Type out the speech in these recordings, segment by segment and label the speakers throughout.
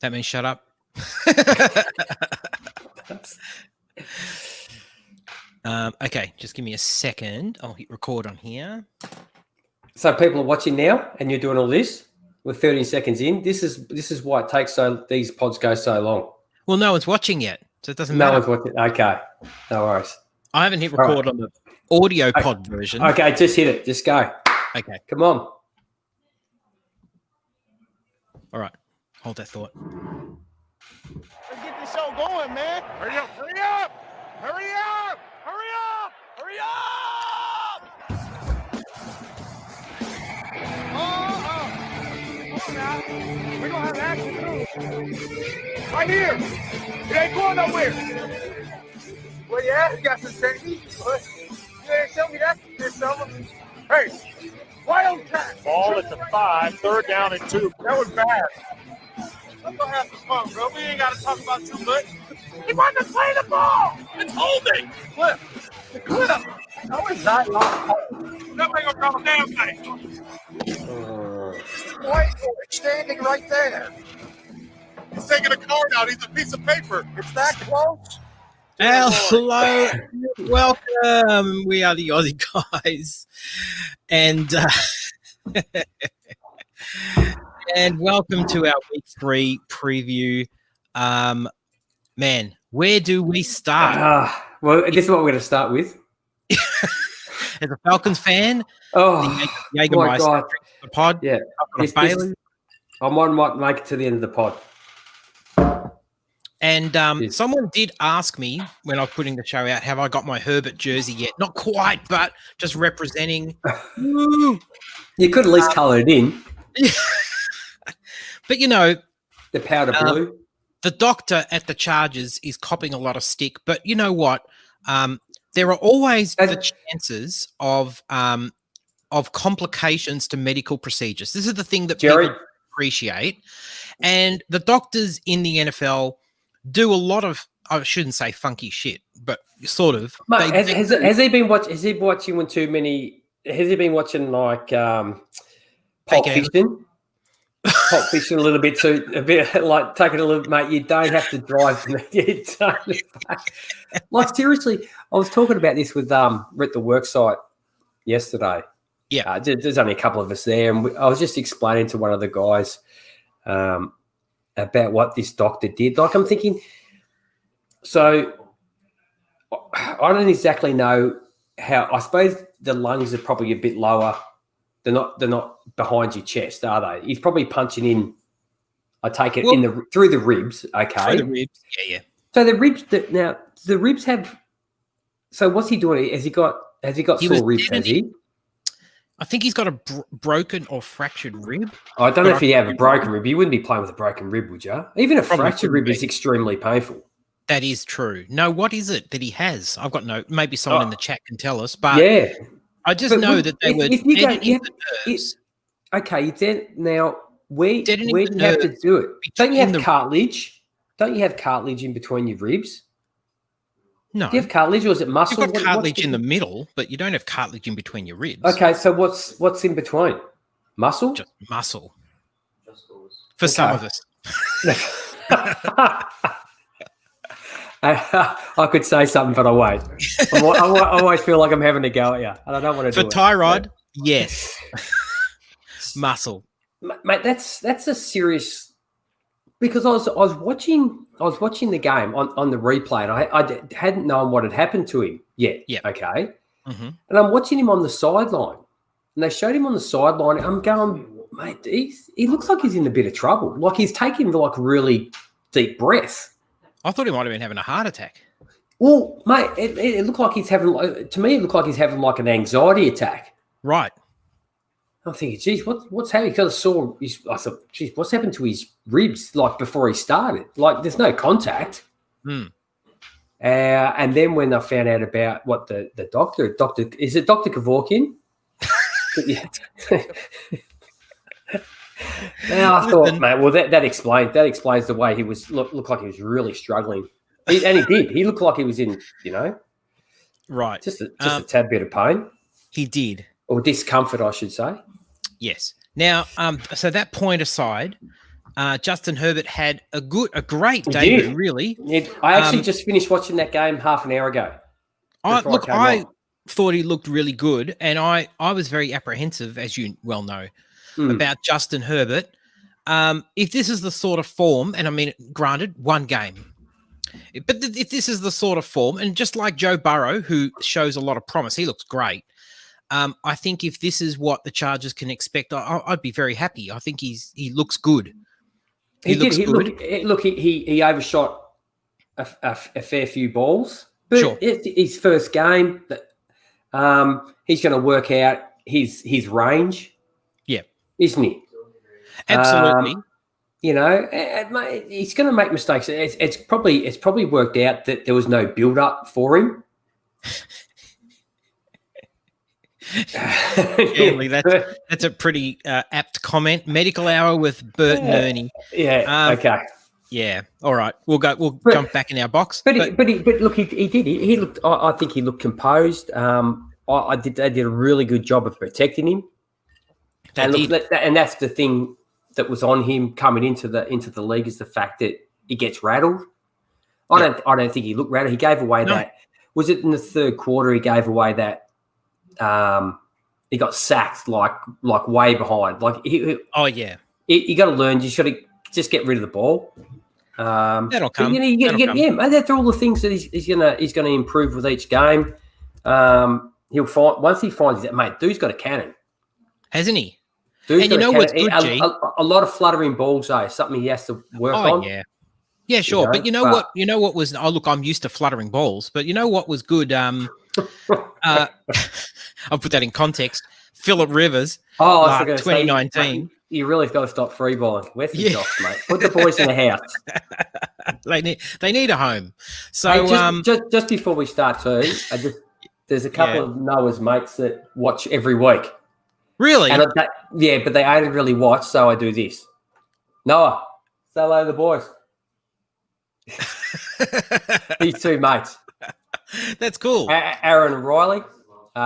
Speaker 1: That means shut up. Okay, just give me a second. I'll hit record on here.
Speaker 2: So people are watching now, and you're doing all this. We're 13 seconds in. This is why it takes these pods go so long.
Speaker 1: Well, no one's watching yet, so it doesn't matter.
Speaker 2: No one's watching. Okay, no worries.
Speaker 1: I haven't hit record on the audio pod version.
Speaker 2: Okay, just hit it. Just go.
Speaker 1: Okay.
Speaker 2: Come on.
Speaker 1: All right. Hold that thought.
Speaker 3: Let's get this show going, man. Hurry up. Hurry up. Hurry up. Hurry up. Hurry up. Come on now. We're going to have action too. Right here. It ain't going nowhere. Where you at? You got some technique. What? You ain't show me that. This summer. Hey. Why on track? Ball at the 5, 3rd down and 2. That was bad. Let's go have some fun, bro. We ain't got to talk about too much. He wanted to play the ball. It's holding. Clip. Clip. I was not long. That ain't gonna drop a damn thing. Wait for it. Standing right there. He's taking a card out. He's a piece of paper. It's that close.
Speaker 1: Hello, welcome. We are the Aussie guys, and and welcome to our week 3 preview. Man, where do we start?
Speaker 2: Well, this is what we're going to start with.
Speaker 1: As a Falcons fan,
Speaker 2: oh
Speaker 1: the Jägermeister the pod.
Speaker 2: Yeah, I might make it to the end of the pod.
Speaker 1: And someone did ask me when I was putting the show out, have I got my Herbert jersey yet? Not quite, but just representing.
Speaker 2: You could at least colour it in.
Speaker 1: But, you know.
Speaker 2: The powder blue.
Speaker 1: The doctor at the Chargers is copping a lot of stick. But you know what? There are always the chances of complications to medical procedures. This is the thing that people appreciate. And the doctors in the NFL do a lot of, I shouldn't say funky shit, but sort of.
Speaker 2: Mate, has he been watching? Has he been watching too many? Has he been watching like Pulp Fiction? Pulp Fiction a little bit too, a bit like taking a little. Mate, you don't have to drive. You don't. Like seriously, I was talking about this with we're at the work site yesterday.
Speaker 1: Yeah,
Speaker 2: there's only a couple of us there, and I was just explaining to one of the guys. About what this doctor did. Like I'm thinking, so I don't exactly know how. I suppose the lungs are probably a bit lower. They're not behind your chest, are they? He's probably punching in. I take it through the ribs. Okay,
Speaker 1: through the ribs. Yeah.
Speaker 2: So the ribs the ribs have. So what's he doing? Has he got sore ribs? Has he?
Speaker 1: I think he's got a broken or fractured rib.
Speaker 2: I don't know if you have a broken rib. You wouldn't be playing with a broken rib, would you? Even a fractured rib is extremely painful.
Speaker 1: That is true. No, what is it that he has? I've got no. Maybe someone in the chat can tell us. But
Speaker 2: yeah,
Speaker 1: I just know that they were dead in the nerves.
Speaker 2: Okay, then now where do you have to do it? Don't you have cartilage? Don't you have cartilage in between your ribs?
Speaker 1: No.
Speaker 2: Do you have cartilage or is it muscle?
Speaker 1: You've got cartilage in the middle, but you don't have cartilage in between your ribs.
Speaker 2: Okay, so what's in between? Muscle?
Speaker 1: Just muscle. For some of us.
Speaker 2: I could say something, but I won't. I always feel like I'm having a go at you, and I don't want to do it.
Speaker 1: For Tyrod, yes. Muscle.
Speaker 2: Mate, that's a serious... Because I was watching the game on the replay, and I hadn't known what had happened to him yet.
Speaker 1: Yeah.
Speaker 2: Okay.
Speaker 1: Mm-hmm.
Speaker 2: And I'm watching him on the sideline, and they showed him on the sideline. And I'm going, mate, he looks like he's in a bit of trouble. Like he's taking like really deep breath.
Speaker 1: I thought he might have been having a heart attack.
Speaker 2: Well, mate, it looked like he's having. To me, it looked like he's having like an anxiety attack.
Speaker 1: Right.
Speaker 2: I'm thinking, geez, what's happening? Because I thought, geez, what's happened to his ribs like before he started? Like, there's no contact. And then when I found out about what the doctor, is it Dr. Kevorkian? Yeah. Now I thought, mate, well that explains the way he was looked like he was really struggling, and he did. He looked like he was in,
Speaker 1: right,
Speaker 2: just a tad bit of pain.
Speaker 1: He did.
Speaker 2: Or discomfort, I should say.
Speaker 1: Yes. Now, so that point aside, Justin Herbert had a great
Speaker 2: He
Speaker 1: debut,
Speaker 2: did.
Speaker 1: really.
Speaker 2: I actually just finished watching that game half an hour ago.
Speaker 1: I
Speaker 2: before I came on.
Speaker 1: thought he looked really good, and I was very apprehensive, as you well know, about Justin Herbert. If this is the sort of form, and I mean, granted, one game, but if this is the sort of form, and just like Joe Burrow, who shows a lot of promise, he looks great. I think if this is what the Chargers can expect, I'd be very happy. I think he looks good. He
Speaker 2: overshot a fair few balls. But
Speaker 1: Sure.
Speaker 2: It's his first game. He's going to work out his range.
Speaker 1: Yeah.
Speaker 2: Isn't he?
Speaker 1: Absolutely.
Speaker 2: He's going to make mistakes. It's probably worked out that there was no build up for him.
Speaker 1: Stanley, that's a pretty apt comment. Medical hour with Bert and Ernie.
Speaker 2: Yeah. Okay.
Speaker 1: Yeah. All right. We'll jump back in our box.
Speaker 2: But look, he did. He looked. I think he looked composed. They did a really good job of protecting him. And that's the thing that was on him coming into the league, is the fact that he gets rattled. I don't think he looked rattled. He gave away that. Was it in the third quarter? He gave away that. He got sacked like way behind. You got to learn. You got to just get rid of the ball.
Speaker 1: That'll come.
Speaker 2: That's all the things that he's gonna improve with each game. He'll find once he finds that, mate. Dude's got a cannon,
Speaker 1: hasn't he?
Speaker 2: Dude's
Speaker 1: and you know what's good, G?
Speaker 2: A lot of fluttering balls, though. Something he has to work on.
Speaker 1: Yeah, sure. But you know what was? Oh, look, I'm used to fluttering balls, but you know what was good? I'll put that in context. Phillip Rivers, 2019.
Speaker 2: You really got to stop free balling. Where's the jocks, mate? Put the boys in the house.
Speaker 1: They need a home. So
Speaker 2: just before we start too, there's a couple of Noah's mates that watch every week.
Speaker 1: Really?
Speaker 2: And but they only really watch, so I do this. Noah, say hello to the boys. These two mates.
Speaker 1: That's cool.
Speaker 2: Aaron and Riley. They're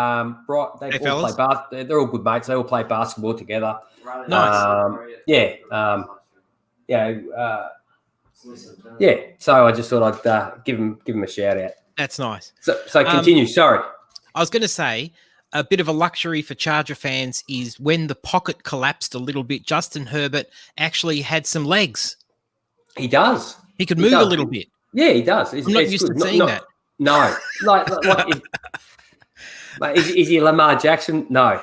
Speaker 2: all good mates. They all play basketball together.
Speaker 1: Nice.
Speaker 2: So I just thought I'd give him a shout out.
Speaker 1: That's nice.
Speaker 2: So continue. Sorry.
Speaker 1: I was going to say a bit of a luxury for Charger fans is when the pocket collapsed a little bit, Justin Herbert actually had some legs.
Speaker 2: He does.
Speaker 1: He could move a little bit.
Speaker 2: Yeah, he does.
Speaker 1: I'm not used to seeing that.
Speaker 2: No. Mate, is he Lamar Jackson? No.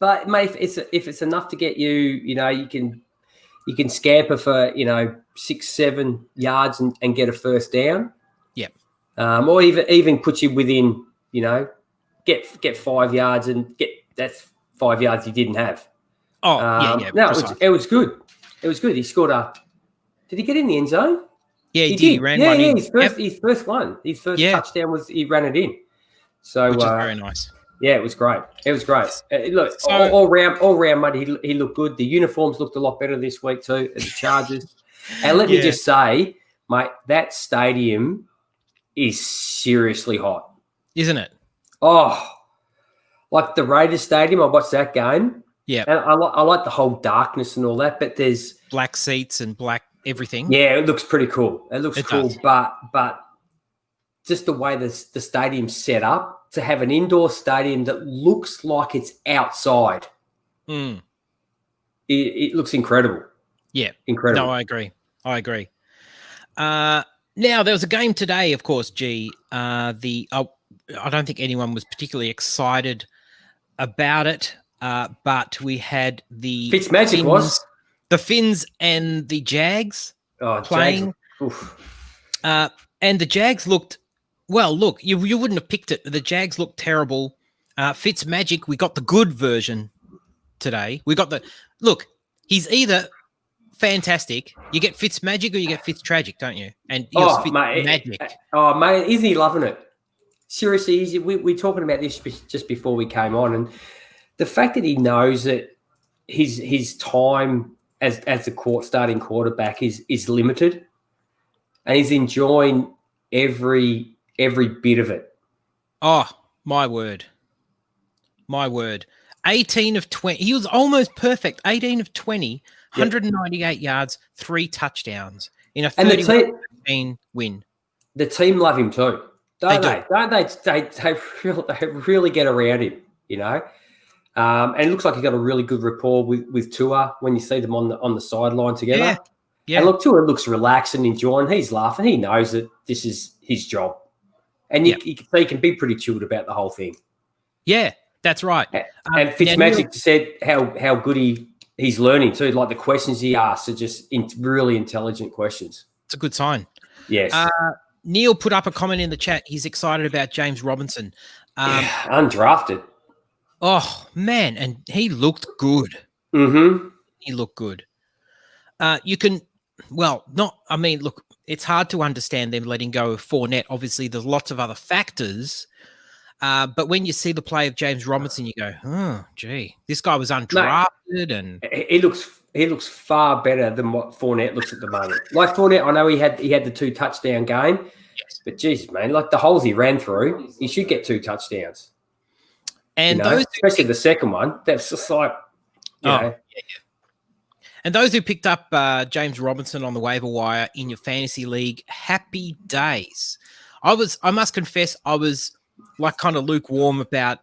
Speaker 2: But mate, if it's enough to get you, you can scamper for 6-7 yards and get a first down.
Speaker 1: Yeah.
Speaker 2: Or even put you within, get 5 yards and that's 5 yards you didn't have.
Speaker 1: Oh, yeah.
Speaker 2: No, it was good. It was good. He scored did he get in the end zone?
Speaker 1: Yeah, he did. He ran one in.
Speaker 2: His first one. His first touchdown was he ran it in. So
Speaker 1: which is very nice.
Speaker 2: Yeah, it was great. Look, all round, mate, he looked good. The uniforms looked a lot better this week too at the Chargers. And let me just say, mate, that stadium is seriously hot,
Speaker 1: isn't it?
Speaker 2: Oh, like the Raiders stadium. I watched that game.
Speaker 1: Yeah,
Speaker 2: and I like the whole darkness and all that. But there's
Speaker 1: black seats and black everything.
Speaker 2: Yeah, it looks pretty cool. It looks cool, but just the way the stadium's set up to have an indoor stadium that looks like it's outside. It looks incredible.
Speaker 1: Yeah,
Speaker 2: incredible.
Speaker 1: No, I agree. Now there was a game today, of course. G. I don't think anyone was particularly excited about it, but we had the
Speaker 2: Fitzmagic was
Speaker 1: the Finns and the Jags playing. And the Jags looked. Well, look, you wouldn't have picked it. The Jags looked terrible. Fitzmagic, we got the good version today. We got he's either fantastic. You get Fitzmagic or you get Fitztragic, don't you? And he was Fitzmagic.
Speaker 2: Mate, isn't he loving it? Seriously, we're talking about this just before we came on, and the fact that he knows that his time as the starting quarterback is limited, and he's enjoying every bit of it.
Speaker 1: Oh, my word. 18 of 20. He was almost perfect. 18 of 20, 198 yards, 3 touchdowns in a
Speaker 2: And the
Speaker 1: 31-13 win.
Speaker 2: The team love him too, don't
Speaker 1: They
Speaker 2: they?
Speaker 1: do.
Speaker 2: Don't they? They really get around him, you know. And it looks like he got a really good rapport with Tua when you see them on the sideline together.
Speaker 1: Yeah.
Speaker 2: And look, Tua looks relaxed and enjoying. He's laughing. He knows that this is his job, and you can see he can be pretty chilled about the whole thing.
Speaker 1: Yeah, that's right.
Speaker 2: And Fitzmagic said how good he's learning too. Like the questions he asks are just really intelligent questions.
Speaker 1: It's a good sign.
Speaker 2: Yes.
Speaker 1: Neil put up a comment in the chat. He's excited about James Robinson.
Speaker 2: Undrafted.
Speaker 1: Oh, man. And he looked good.
Speaker 2: Mm-hmm.
Speaker 1: He looked good. Look, it's hard to understand them letting go of Fournette. Obviously, there's lots of other factors. But when you see the play of James Robinson, you go, oh, gee, this guy was undrafted. And
Speaker 2: he looks far better than what Fournette looks at the moment. Like Fournette, I know he had the 2 touchdown game, but Jesus, man, like the holes he ran through, he should get 2 touchdowns.
Speaker 1: And
Speaker 2: especially the second one, that's just like, you know.
Speaker 1: And those who picked up James Robinson on the waiver wire in your fantasy league, happy days. I must confess, I was like kind of lukewarm about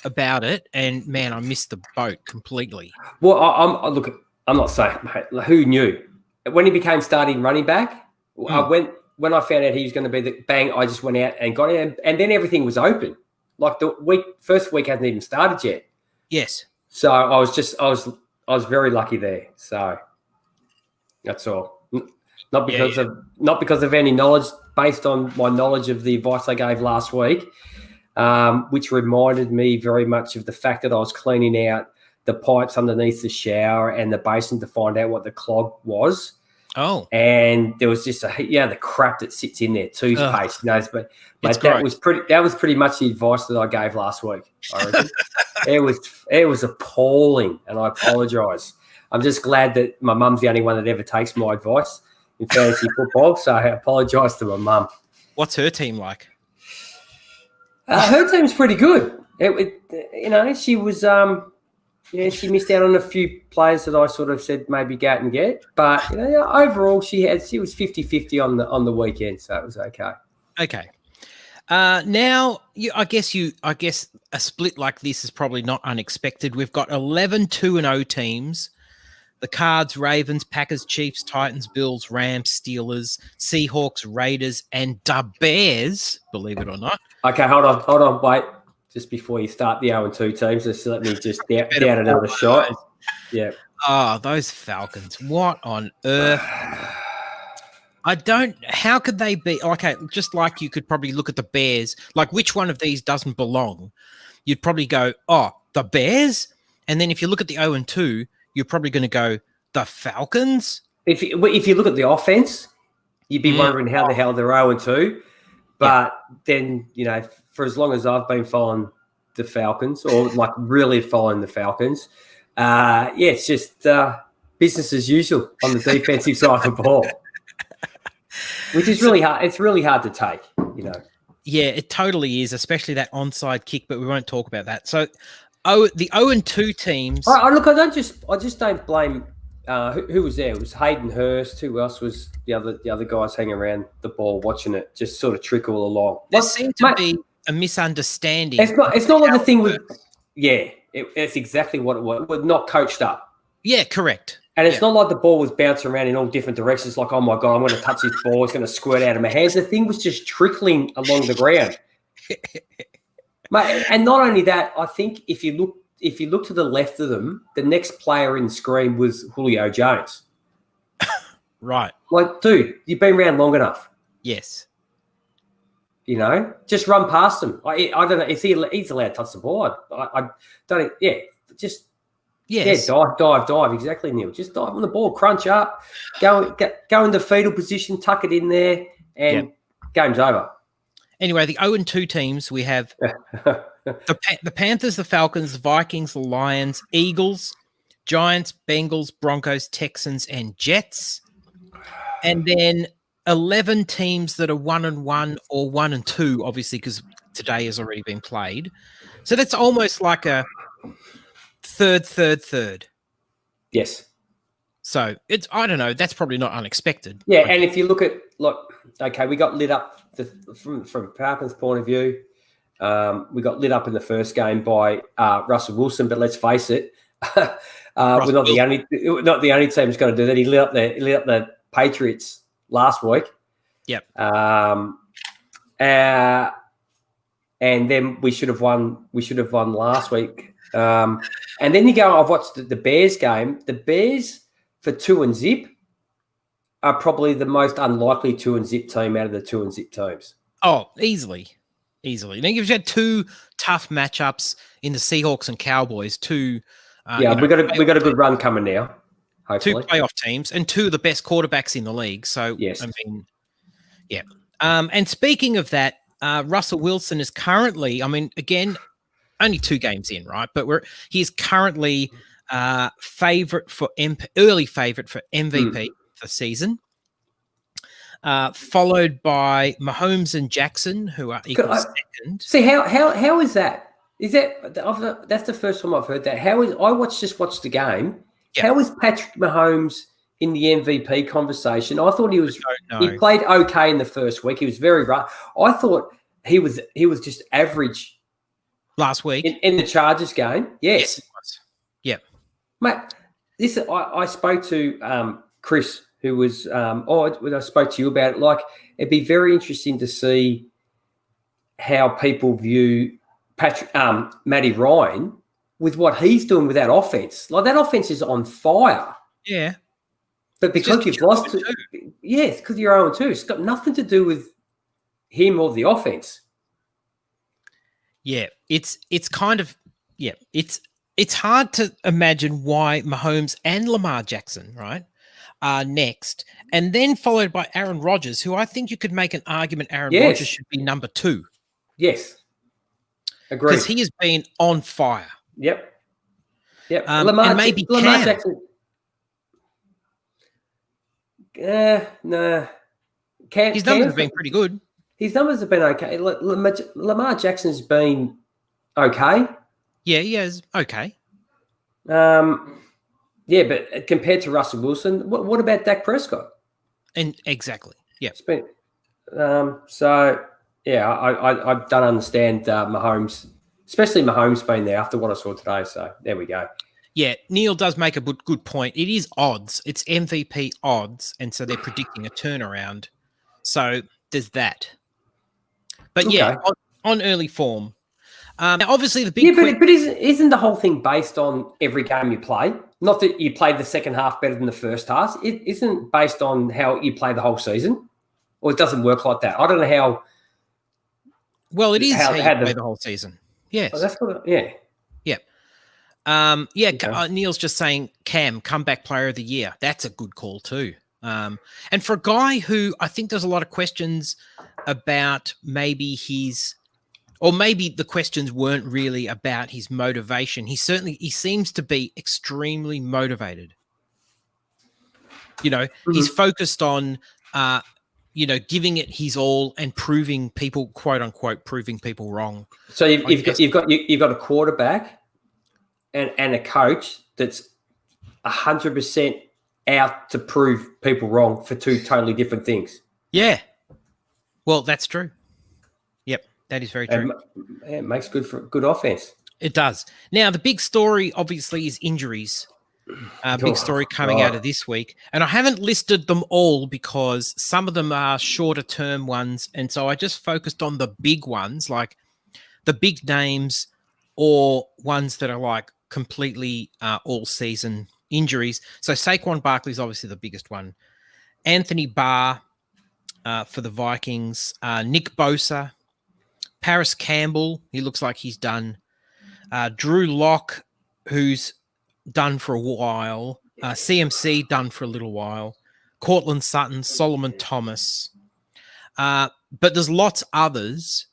Speaker 1: it, and man, I missed the boat completely.
Speaker 2: Well, I'm not saying, mate, who knew when he became starting running back? When I found out he was going to be the bang, I just went out and got him, and then everything was open. Like the first week hasn't even started yet.
Speaker 1: Yes.
Speaker 2: So I was very lucky there. So that's all. Not because of any knowledge, based on my knowledge of the advice I gave last week, which reminded me very much of the fact that I was cleaning out the pipes underneath the shower and the basin to find out what the clog was.
Speaker 1: Oh.
Speaker 2: And there was just the crap that sits in there, toothpaste, but that was pretty much the advice that I gave last week. I reckon. It was appalling, and I apologise. I'm just glad that my mum's the only one that ever takes my advice in fantasy football, so I apologise to my mum.
Speaker 1: What's her team like?
Speaker 2: Her team's pretty good. She was she missed out on a few players that I sort of said maybe go out and get, but overall she was 50-50 on the weekend, so it was okay.
Speaker 1: Okay. Now, I guess a split like this is probably not unexpected. We've got 11 2-0 teams. The Cards, Ravens, Packers, Chiefs, Titans, Bills, Rams, Steelers, Seahawks, Raiders, and the Bears, believe it or not.
Speaker 2: Okay, hold on, wait. Just before you start the 0-2 teams, just let me just down another shot. Yeah.
Speaker 1: Oh, those Falcons. What on earth? How could they be? Okay, just like you could probably look at the Bears, like which one of these doesn't belong? You'd probably go, oh, the Bears? And then if you look at the 0-2, you're probably going to go, the Falcons?
Speaker 2: If you look at the offense, you'd be wondering how the hell they're 0-2. But then, for as long as I've been following the Falcons, or like really following the Falcons, it's just business as usual on the defensive side of the ball, which is really hard. It's really hard to take,
Speaker 1: Yeah, it totally is, especially that onside kick, but we won't talk about that. So, the 0-2 teams.
Speaker 2: I just don't blame. Who was there? It was Hayden Hurst. Who else was the other guys hanging around the ball watching it just sort of trickle along?
Speaker 1: There seemed to be a misunderstanding.
Speaker 2: It's not like the thing with it's exactly what it was. It was not coached up.
Speaker 1: Yeah, correct.
Speaker 2: And it's not like the ball was bouncing around in all different directions. Like, oh my God, I'm going to touch this ball. It's going to squirt out of my hands. The thing was just trickling along the ground. Mate, and not only that, I think if you look to the left of them, the next player in the screen was Julio Jones.
Speaker 1: Right.
Speaker 2: Like, dude, you've been around long enough.
Speaker 1: Yes.
Speaker 2: Just run past him. I don't know if he's allowed to touch the ball. I don't. Yeah, just dive. Exactly, Neil. Just dive on the ball, crunch up, go into fetal position, tuck it in there, and game's over.
Speaker 1: Anyway, the 0-2 teams, we have the Panthers, the Falcons, the Vikings, the Lions, Eagles, Giants, Bengals, Broncos, Texans, and Jets. And then 11 teams that are 1-1 or 1-2, obviously, because today has already been played. So that's almost like a third.
Speaker 2: Yes.
Speaker 1: So I don't know. That's probably not unexpected.
Speaker 2: Yeah, and if you look at we got lit up from Parkin's point of view. We got lit up in the first game by Russell Wilson, but let's face it, we're not the only team that's going to do that. He lit up the Patriots last week.
Speaker 1: Yep.
Speaker 2: And then we should have won. We should have won last week. And then you go. I've watched the Bears game. The Bears for 2-0 are probably the most unlikely 2-0 team out of the 2-0 teams.
Speaker 1: Oh, easily. Now you've had two tough matchups in the Seahawks and Cowboys.
Speaker 2: We got a good run coming now. Hopefully.
Speaker 1: 2 playoff teams and 2 of the best quarterbacks in the league. So
Speaker 2: yes,
Speaker 1: I mean, yeah. And speaking of that, Russell Wilson is currently, I mean, again, only 2 games in, right? But he's currently early favorite for MVP for the season. Followed by Mahomes and Jackson, who are equal second.
Speaker 2: See how is that? Is that that's the first time I've heard that? I just watched the game. Yep. How is Patrick Mahomes in the MVP conversation? I thought he played okay in the first week. He was very rough. I thought he was just average
Speaker 1: last week
Speaker 2: in the Chargers game. Yes,
Speaker 1: it was. Yep,
Speaker 2: mate. I spoke to Chris, who was when I spoke to you about it. Like, it'd be very interesting to see how people view Matty Ryan with what he's doing with that offense. Like, that offense is on fire.
Speaker 1: Yeah.
Speaker 2: But because you've lost it, yes, because you're 0-2. It's got nothing to do with him or the offense.
Speaker 1: Yeah, it's kind of it's hard to imagine why Mahomes and Lamar Jackson, right, are next, and then followed by Aaron Rodgers, who I think you could make an argument Rodgers should be number 2.
Speaker 2: Yes, agreed.
Speaker 1: Because he has been on fire.
Speaker 2: Yep.
Speaker 1: Lamar Jackson.
Speaker 2: No.
Speaker 1: His numbers have been pretty good.
Speaker 2: His numbers have been okay. Lamar Jackson's been okay.
Speaker 1: Yeah, he is okay.
Speaker 2: Yeah, but compared to Russell Wilson, what about Dak Prescott?
Speaker 1: And exactly, yeah.
Speaker 2: So yeah, I don't understand Mahomes, especially Mahomes being there after what I saw today. So there we go.
Speaker 1: Yeah, Neil does make a good point. It is odds. It's MVP odds, and so they're predicting a turnaround. So there's that. But okay. Yeah, on early form. Now obviously the big
Speaker 2: but isn't the whole thing based on every game you play? Not that you played the second half better than the first half. It isn't based on how you play the whole season, or it doesn't work like that. I don't know how.
Speaker 1: Well, it is how you play the whole season. Yes.
Speaker 2: Oh, that's what. Yeah.
Speaker 1: Okay. Neil's just saying Cam, comeback player of the year. That's a good call too. And for a guy who I think there's a lot of questions about maybe the questions weren't really about his motivation. He seems to be extremely motivated. He's focused on, giving it his all and proving people, quote unquote, proving people wrong.
Speaker 2: So you've got a quarterback and a coach that's 100% out to prove people wrong for 2 totally different things.
Speaker 1: Yeah. Well, that's true. Yep. That is very true.
Speaker 2: It makes good offense.
Speaker 1: It does. Now, the big story, obviously, is injuries. Big story coming out of this week. And I haven't listed them all because some of them are shorter-term ones. And so I just focused on the big ones, like the big names or ones that are like completely all-season injuries. So Saquon Barkley is obviously the biggest one. Anthony Barr for the Vikings. Nick Bosa. Paris Campbell, he looks like he's done. Drew Lock, who's done for a while. CMC, done for a little while. Cortland Sutton, Solomon Thomas. But there's lots others.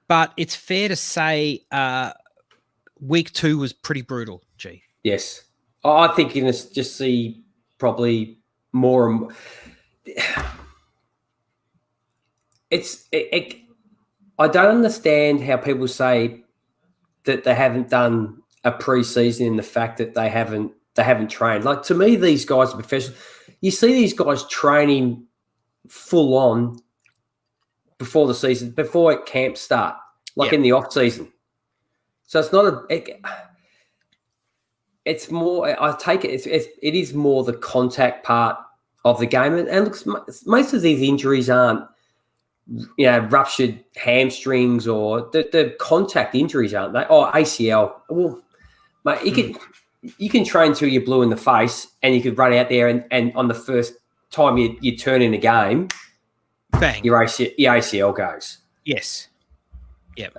Speaker 1: But it's fair to say week 2 was pretty brutal, G.
Speaker 2: Yes. I think you're going to just see probably more and more. I don't understand how people say that they haven't done a preseason in the fact that they haven't they haven't trained. Like, to me, these guys are professional. You see these guys training full on before the season, before camp start, like in the off season. So it's not it's more, I take it, it is more the contact part of the game. And looks, most of these injuries aren't, ruptured hamstrings or the contact injuries, aren't they? Oh, ACL. Well, mate, you can train till you're blue in the face and you could run out there and on the first time you turn in a game,
Speaker 1: bang,
Speaker 2: your ACL goes.
Speaker 1: Yes. Yep.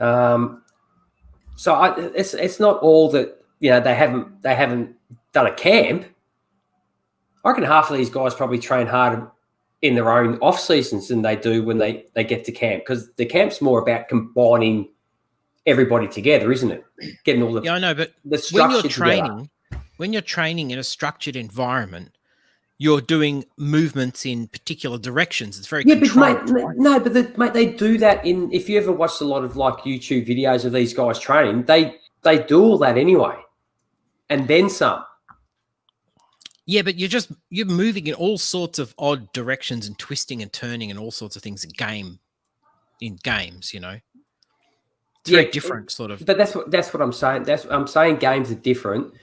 Speaker 2: So it's not all that, they haven't done a camp. I reckon half of these guys probably train harder in their own off seasons than they do when they get to camp, because the camp's more about combining everybody together, isn't it? Getting all the
Speaker 1: I know, but
Speaker 2: the structure
Speaker 1: when you're training in a structured environment, you're doing movements in particular directions. It's very controlled.
Speaker 2: But mate, they do that in. If you ever watched a lot of like YouTube videos of these guys training, they do all that anyway, and then some.
Speaker 1: Yeah, but you're moving in all sorts of odd directions and twisting and turning and all sorts of things in games. It's very different, sort of.
Speaker 2: But that's what I'm saying. I'm saying games are different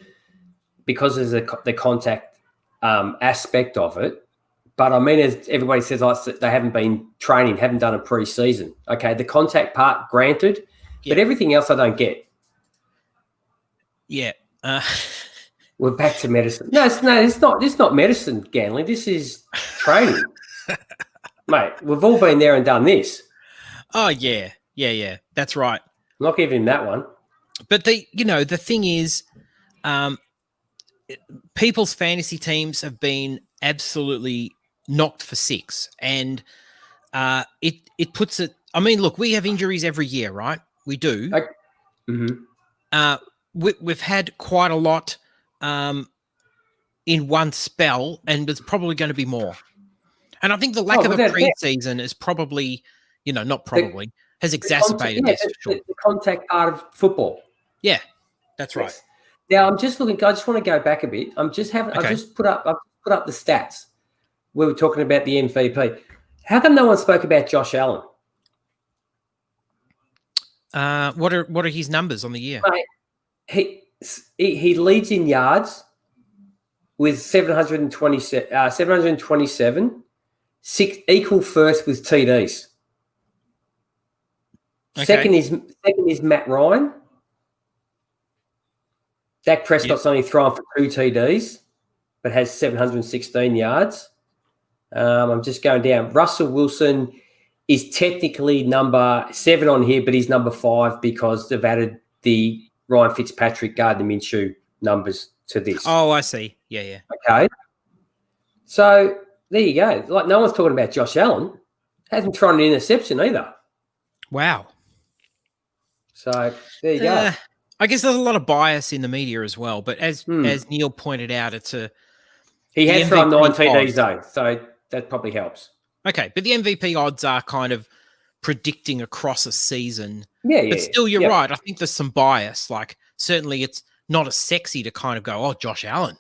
Speaker 2: because there's the contact aspect of it. But I mean, as everybody says, they haven't been training, haven't done a pre-season. Okay, the contact part, granted, but everything else I don't get.
Speaker 1: Yeah.
Speaker 2: We're back to medicine. No, it's not. This is not medicine, Ganley. This is training, mate. We've all been there and done this.
Speaker 1: Oh yeah. That's right.
Speaker 2: I'm not giving him that one.
Speaker 1: But the thing is, people's fantasy teams have been absolutely knocked for six, and it puts it. I mean, look, we have injuries every year, right? We do. We've had quite a lot in one spell, and there's probably going to be more. And I think the lack of a preseason is probably, has exacerbated this.
Speaker 2: The contact part of football.
Speaker 1: Yeah, that's right.
Speaker 2: Now I'm just looking. I just want to go back a bit. I just put up the stats. We were talking about the MVP. How come no one spoke about Josh Allen?
Speaker 1: What are his numbers on the year?
Speaker 2: Mate, he leads in yards with 727, equal first with TDs. Okay. Second is Matt Ryan. Dak Prescott's only thrown for 2 TDs, but has 716 yards. I'm just going down. Russell Wilson is technically number 7 on here, but he's number 5 because they've added the Ryan Fitzpatrick, Gardner Minshew numbers to this.
Speaker 1: Oh, I see. Yeah.
Speaker 2: Okay. So there you go. Like, no one's talking about Josh Allen. Hasn't thrown an interception either.
Speaker 1: Wow.
Speaker 2: So there you go.
Speaker 1: I guess there's a lot of bias in the media as well. But as Neil pointed out,
Speaker 2: he has thrown 9 TDs though, so that probably helps.
Speaker 1: Okay, but the MVP odds are kind of predicting across a season.
Speaker 2: Yeah.
Speaker 1: But still, you're right. I think there's some bias. Like, certainly it's not as sexy to kind of go, oh, Josh Allen.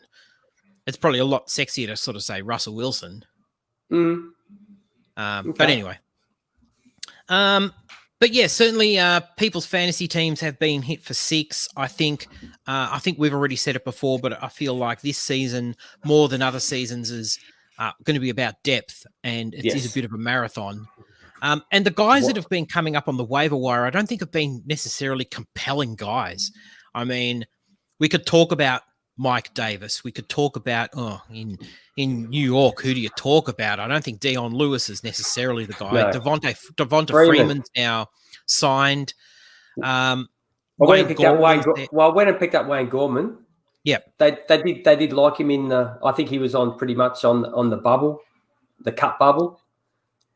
Speaker 1: It's probably a lot sexier to sort of say Russell Wilson.
Speaker 2: Okay.
Speaker 1: But anyway. But yeah, certainly people's fantasy teams have been hit for 6. I think we've already said it before, but I feel like this season, more than other seasons, is going to be about depth, and it is a bit of a marathon. And the guys that have been coming up on the waiver wire, I don't think have been necessarily compelling guys. I mean, we could talk about Mike Davis. We could talk about, in New York, who do you talk about? I don't think Dion Lewis is necessarily the guy. No. Devonta Freeman's now signed.
Speaker 2: I went and picked up Wayne Gorman.
Speaker 1: Yep.
Speaker 2: They did like him in I think he was on pretty much on the bubble, the cut bubble.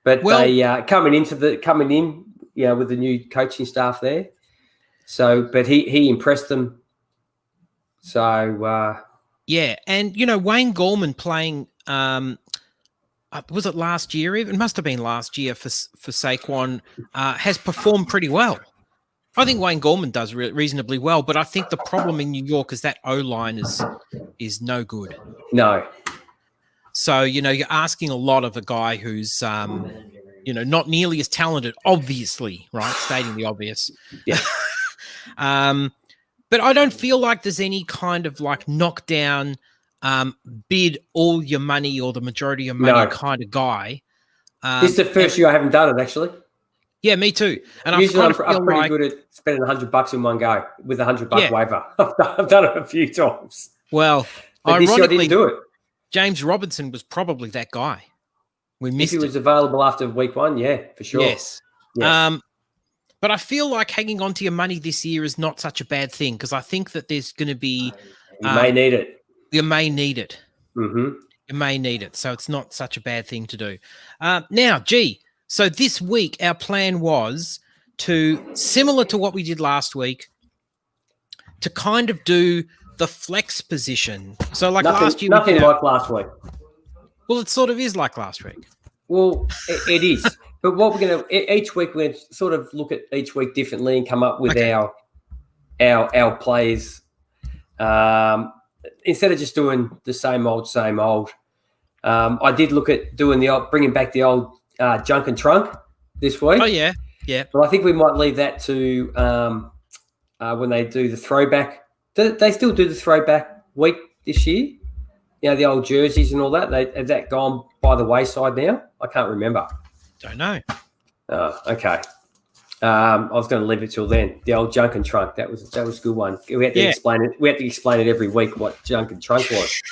Speaker 2: But they coming in, with the new coaching staff there. So, but he impressed them. So
Speaker 1: yeah, and Wayne Gorman playing was it last year? It must have been last year for Saquon. Has performed pretty well. I think Wayne Gorman does reasonably well, but I think the problem in New York is that O-line is no good.
Speaker 2: No.
Speaker 1: So, you're asking a lot of a guy who's, not nearly as talented, obviously, right? Stating the obvious.
Speaker 2: Yeah.
Speaker 1: But I don't feel like there's any kind of like knockdown, bid all your money or the majority of money kind of guy.
Speaker 2: This is the first year I haven't done it, actually.
Speaker 1: Yeah, me too. And
Speaker 2: usually I'm pretty good at spending $100 in one go with a $100 waiver. I've done it a few times.
Speaker 1: Well,
Speaker 2: but this year I didn't do it.
Speaker 1: James Robinson was probably that guy. We missed
Speaker 2: if he was available after week 1, yeah, for sure.
Speaker 1: Yes. But I feel like hanging on to your money this year is not such a bad thing because I think that there's going to be.
Speaker 2: You may need it.
Speaker 1: You may need it.
Speaker 2: Mm-hmm.
Speaker 1: You may need it. So it's not such a bad thing to do. Now, so this week our plan was similar to what we did last week, to kind of do the flex position. So like last year.
Speaker 2: Nothing like last week.
Speaker 1: Well, it sort of is like last week.
Speaker 2: Well, it is. But what we're going to each week, we're going to sort of look at each week differently and come up with our plays. Instead of just doing the same old. I did look at bringing back the old junk and trunk this week.
Speaker 1: Oh yeah.
Speaker 2: But I think we might leave that to when they do the throwback. Do they still do the throwback week this year? The old jerseys and all that. Has that gone by the wayside now? I can't remember.
Speaker 1: Don't know.
Speaker 2: Okay. I was going to leave it till then. The old junk and trunk. That was a good one. We had to explain it. We had to explain it every week what junk and trunk was.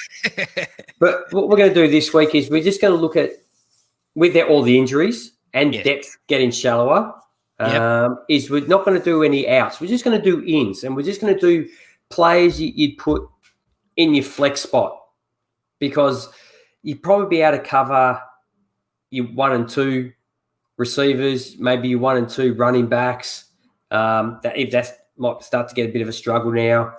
Speaker 2: But what we're going to do this week is we're just going to look at with all the injuries and depth getting shallower. Is we're not going to do any outs. We're just going to do ins, and we're just going to do players you'd put in your flex spot because you'd probably be able to cover your 1 and 2 receivers, maybe your 1 and 2 running backs. That might start to get a bit of a struggle now.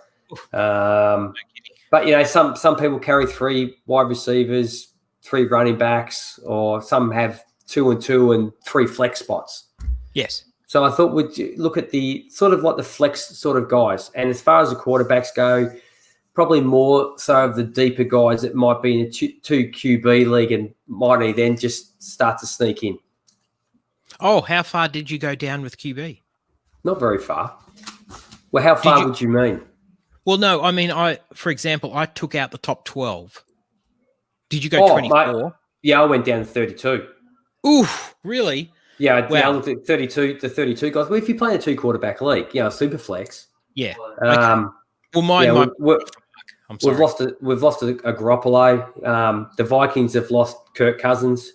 Speaker 2: But some people carry 3 wide receivers, 3 running backs, or some have 2 and 2 and 3 flex spots.
Speaker 1: Yes.
Speaker 2: So I thought we'd look at the sort of like the flex sort of guys. And as far as the quarterbacks go, probably more so of the deeper guys that might be in a 2 QB league and might then just start to sneak in.
Speaker 1: Oh, how far did you go down with QB?
Speaker 2: Not very far. Well, how far would you mean?
Speaker 1: Well, no, I mean, for example, I took out the top 12. Did you go 24?
Speaker 2: Mate, yeah, I went down to 32.
Speaker 1: Oof, really?
Speaker 2: Yeah, I looked at 32 guys. Well, if you're playing a 2 quarterback league, super flex.
Speaker 1: Yeah.
Speaker 2: Okay.
Speaker 1: Well, I'm sorry.
Speaker 2: We've lost a Garoppolo. The Vikings have lost Kirk Cousins.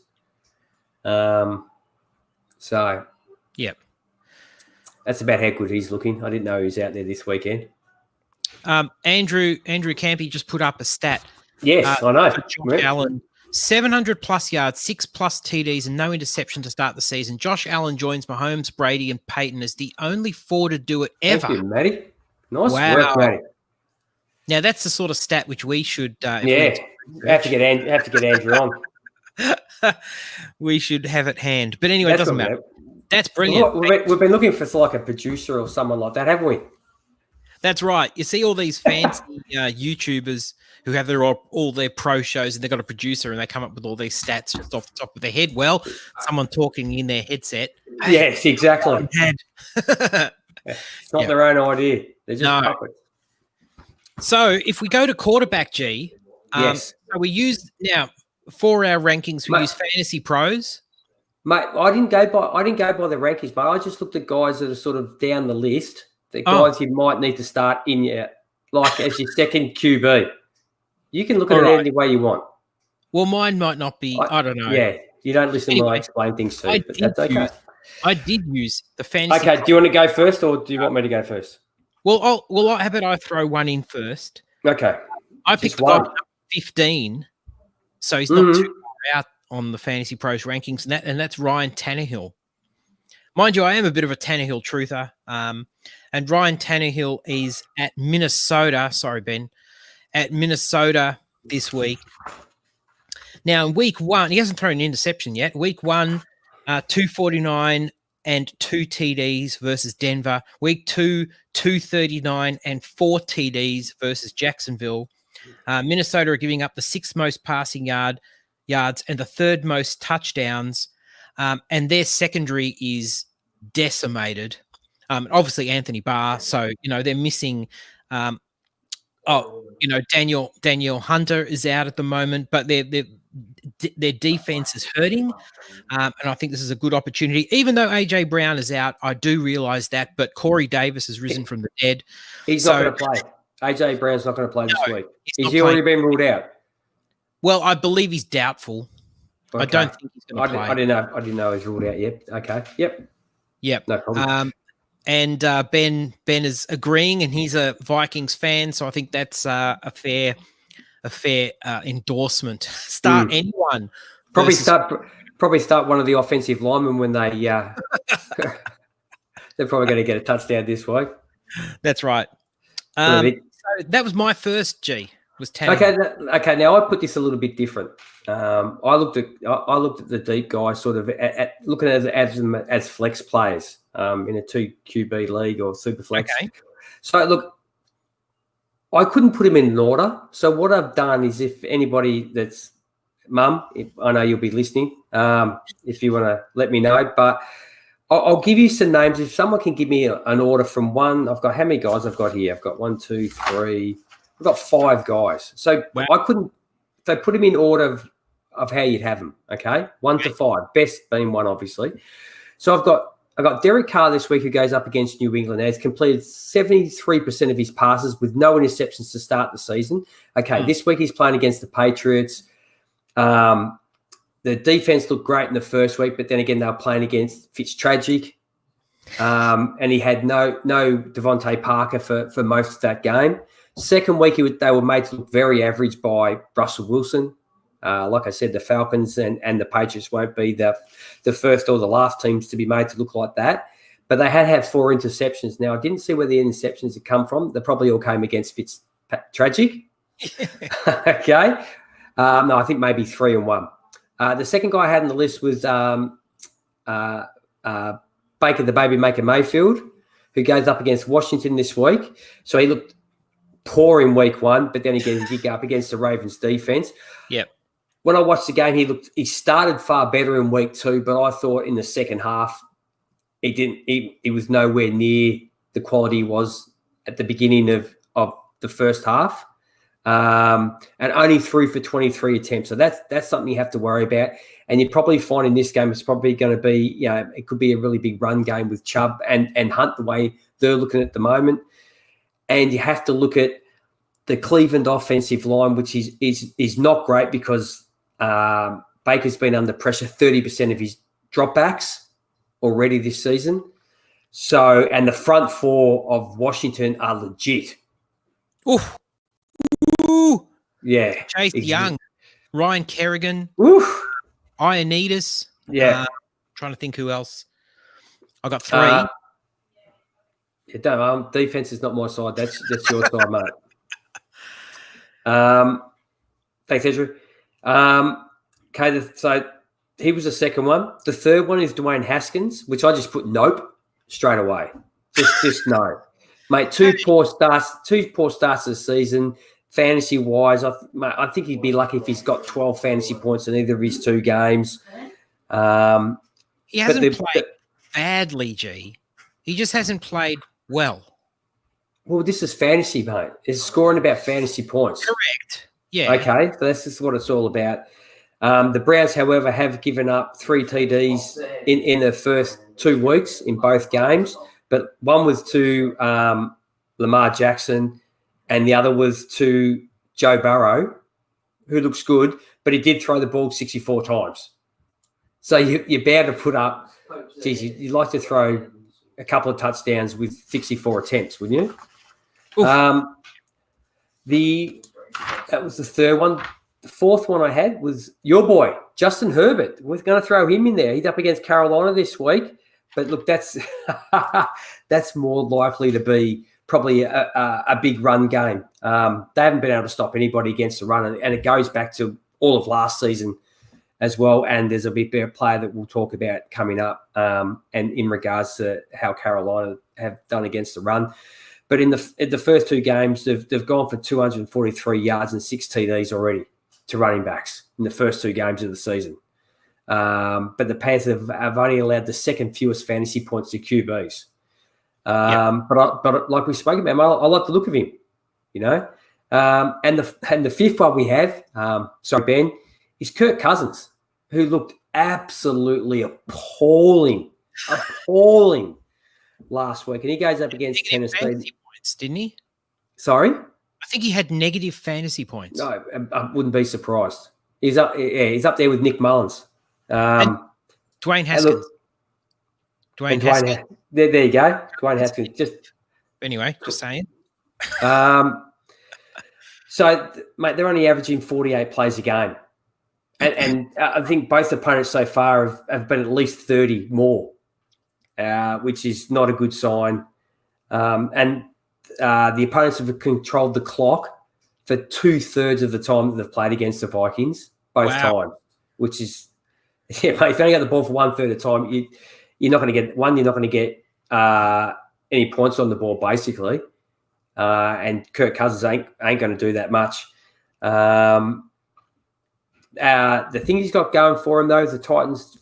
Speaker 2: So,
Speaker 1: yep,
Speaker 2: that's about how good he's looking. I didn't know he was out there this weekend.
Speaker 1: Andrew Campy just put up a stat.
Speaker 2: Yes, I know.
Speaker 1: Josh Allen, 700 plus yards, 6 plus TDs, and no interception to start the season. Josh Allen joins Mahomes, Brady, and Peyton as the only 4 to do it ever.
Speaker 2: Thank you, Matty. Nice work, Matty.
Speaker 1: Now that's the sort of stat which we should.
Speaker 2: Have to get Andrew on.
Speaker 1: We should have at hand. But anyway, it doesn't matter. That's brilliant.
Speaker 2: We've been looking for like a producer or someone like that, haven't we?
Speaker 1: That's right. You see all these fancy YouTubers who have all their pro shows and they've got a producer and they come up with all these stats just off the top of their head. Well, someone talking in their headset.
Speaker 2: Hey, yes, exactly. It's not their own idea. They're just puppets.
Speaker 1: So if we go to quarterback,
Speaker 2: yes.
Speaker 1: So we use now for our rankings, we use Fantasy Pros.
Speaker 2: Mate, I didn't go by the rankings, but I just looked at guys that are sort of down the list. The guys you might need to start in as your second QB. You can look at it any way you want.
Speaker 1: Well, mine might not be. I don't know.
Speaker 2: Yeah, you don't listen when I explain things to you, but that's okay.
Speaker 1: I did use the fantasy.
Speaker 2: Okay, do you want to go first, or do you want me to go first?
Speaker 1: Well, how about I throw one in first?
Speaker 2: Okay.
Speaker 1: I picked the guy 15, so he's not too far out on the Fantasy Pros rankings, and that's Ryan Tannehill. Mind you, I am a bit of a Tannehill truther, and Ryan Tannehill is at Minnesota. Sorry, Ben. At Minnesota this week. Now, in week 1, he hasn't thrown an interception yet. Week 1, 249 and 2 TDs versus Denver. Week 2, 239 and 4 TDs versus Jacksonville. Minnesota are giving up the 6th most passing yards and the 3rd most touchdowns. And their secondary is decimated. Obviously, Anthony Barr. So, they're missing. Daniel Hunter is out at the moment, but their defense is hurting. And I think this is a good opportunity. Even though AJ Brown is out, I do realize that. But Corey Davis has risen from the dead.
Speaker 2: He's not going to play. AJ Brown's not going to play this week. Has he already been ruled out?
Speaker 1: Well, I believe he's doubtful. Okay. I don't think he's going to play.
Speaker 2: I didn't know he's ruled out yet. Okay. Yep.
Speaker 1: No problem. And Ben is agreeing, and he's a Vikings fan, so I think that's a fair endorsement. Start anyone.
Speaker 2: Probably start one of the offensive linemen when they they're probably going to get a touchdown this week.
Speaker 1: That's right. So that was my first G. Was Tannehill.
Speaker 2: Okay. Now I put this a little bit different. I looked at the deep guys, sort of at looking at them as flex players in a 2 QB league or super flex.
Speaker 1: Okay.
Speaker 2: So look, I couldn't put him in an order. So what I've done is, if anybody that's Mum, I know you'll be listening, if you want to let me know, but I'll give you some names. If someone can give me an order from one, I've got how many guys I've got here? I've got 1, 2, 3. I've got 5 guys. So wow. I couldn't. They put them in order of how you'd have them. Okay, 1 to 5. Best being 1, obviously. So I've got Derek Carr this week, who goes up against New England. He's completed 73% of his passes with no interceptions to start the season. Okay, this week he's playing against the Patriots. The defense looked great in the first week, but then again, they were playing against Fitztragic. And he had no Devontae Parker for most of that game. Second week, they were made to look very average by Russell Wilson. Like I said, the Falcons and the Patriots won't be the first or the last teams to be made to look like that. But they had 4 interceptions. Now, I didn't see where the interceptions had come from. They probably all came against Fitztragic. Okay. No, I think maybe 3 and 1. The second guy I had on the list was Baker the Baby Maker Mayfield, who goes up against Washington this week. So he looked poor in week 1, but then again, he did go up against the Ravens defense.
Speaker 1: Yep.
Speaker 2: When I watched the game, he started far better in week 2, but I thought in the second half, he was nowhere near the quality he was at the beginning of the first half. And only threw for 23 attempts. So that's something you have to worry about. And you probably find in this game, it's probably going to be, it could be a really big run game with Chubb and Hunt, the way they're looking at the moment. And you have to look at the Cleveland offensive line, which is not great because Baker's been under pressure 30% of his dropbacks already this season. So, and the front 4 of Washington are legit.
Speaker 1: Oof. Ooh.
Speaker 2: Yeah.
Speaker 1: Chase Young, Ryan Kerrigan, Ioannidis.
Speaker 2: Yeah.
Speaker 1: Trying to think who else. I got 3.
Speaker 2: Defense is not my side. That's your side, mate. Thanks, Andrew. Okay, so he was the second one. The third one is Dwayne Haskins, which I just put nope straight away. Just no. Mate, 2 poor starts this season. Fantasy-wise, I think he'd be lucky if he's got 12 fantasy points in either of his 2 games.
Speaker 1: He hasn't played badly, G. He just hasn't played well.
Speaker 2: Well, this is fantasy, mate. It's scoring about fantasy points.
Speaker 1: Correct. Yeah.
Speaker 2: Okay, so that's just what it's all about. The Browns, however, have given up 3 TDs in the first 2 weeks in both games, but one was to Lamar Jackson and the other was to Joe Burrow, who looks good, but he did throw the ball 64 times. So you're bound to put up, geez, you'd like to throw a couple of touchdowns with 64 attempts, wouldn't you? That was the third one. The fourth one I had was your boy, Justin Herbert. We're going to throw him in there. He's up against Carolina this week. But look, that's more likely to be probably a big run game. They haven't been able to stop anybody against the run, and it goes back to all of last season. as well. And there's a bit better player that we'll talk about coming up, and in regards to how Carolina have done against the run. But in the first two games, they've gone for 243 yards and 6 TDs already to running backs in the first two games of the season. But the Panthers have only allowed the second fewest fantasy points to QBs. But like we spoke about, I like the look of him, you know. And the fifth one we have, Ben, is Kirk Cousins, who looked absolutely appalling last week, and he goes up against Tennessee.
Speaker 1: Points, didn't he?
Speaker 2: Sorry,
Speaker 1: I think he had negative fantasy points.
Speaker 2: No, I wouldn't be surprised. He's up there with Nick Mullins, and
Speaker 1: Dwayne Haskins. Dwayne Haskins.
Speaker 2: There you go, Dwayne Haskins.
Speaker 1: Just saying.
Speaker 2: So, mate, they're only averaging 48 plays a game. And I think both opponents so far have been at least 30 more, which is not a good sign. And the opponents have controlled the clock for 2/3 of the time that they've played against the Vikings, both times, which is, mate, if you only got the ball for 1/3 of the time, you're not going to get any points on the ball, basically. And Kirk Cousins ain't going to do that much. The thing he's got going for him, though, is the Titans'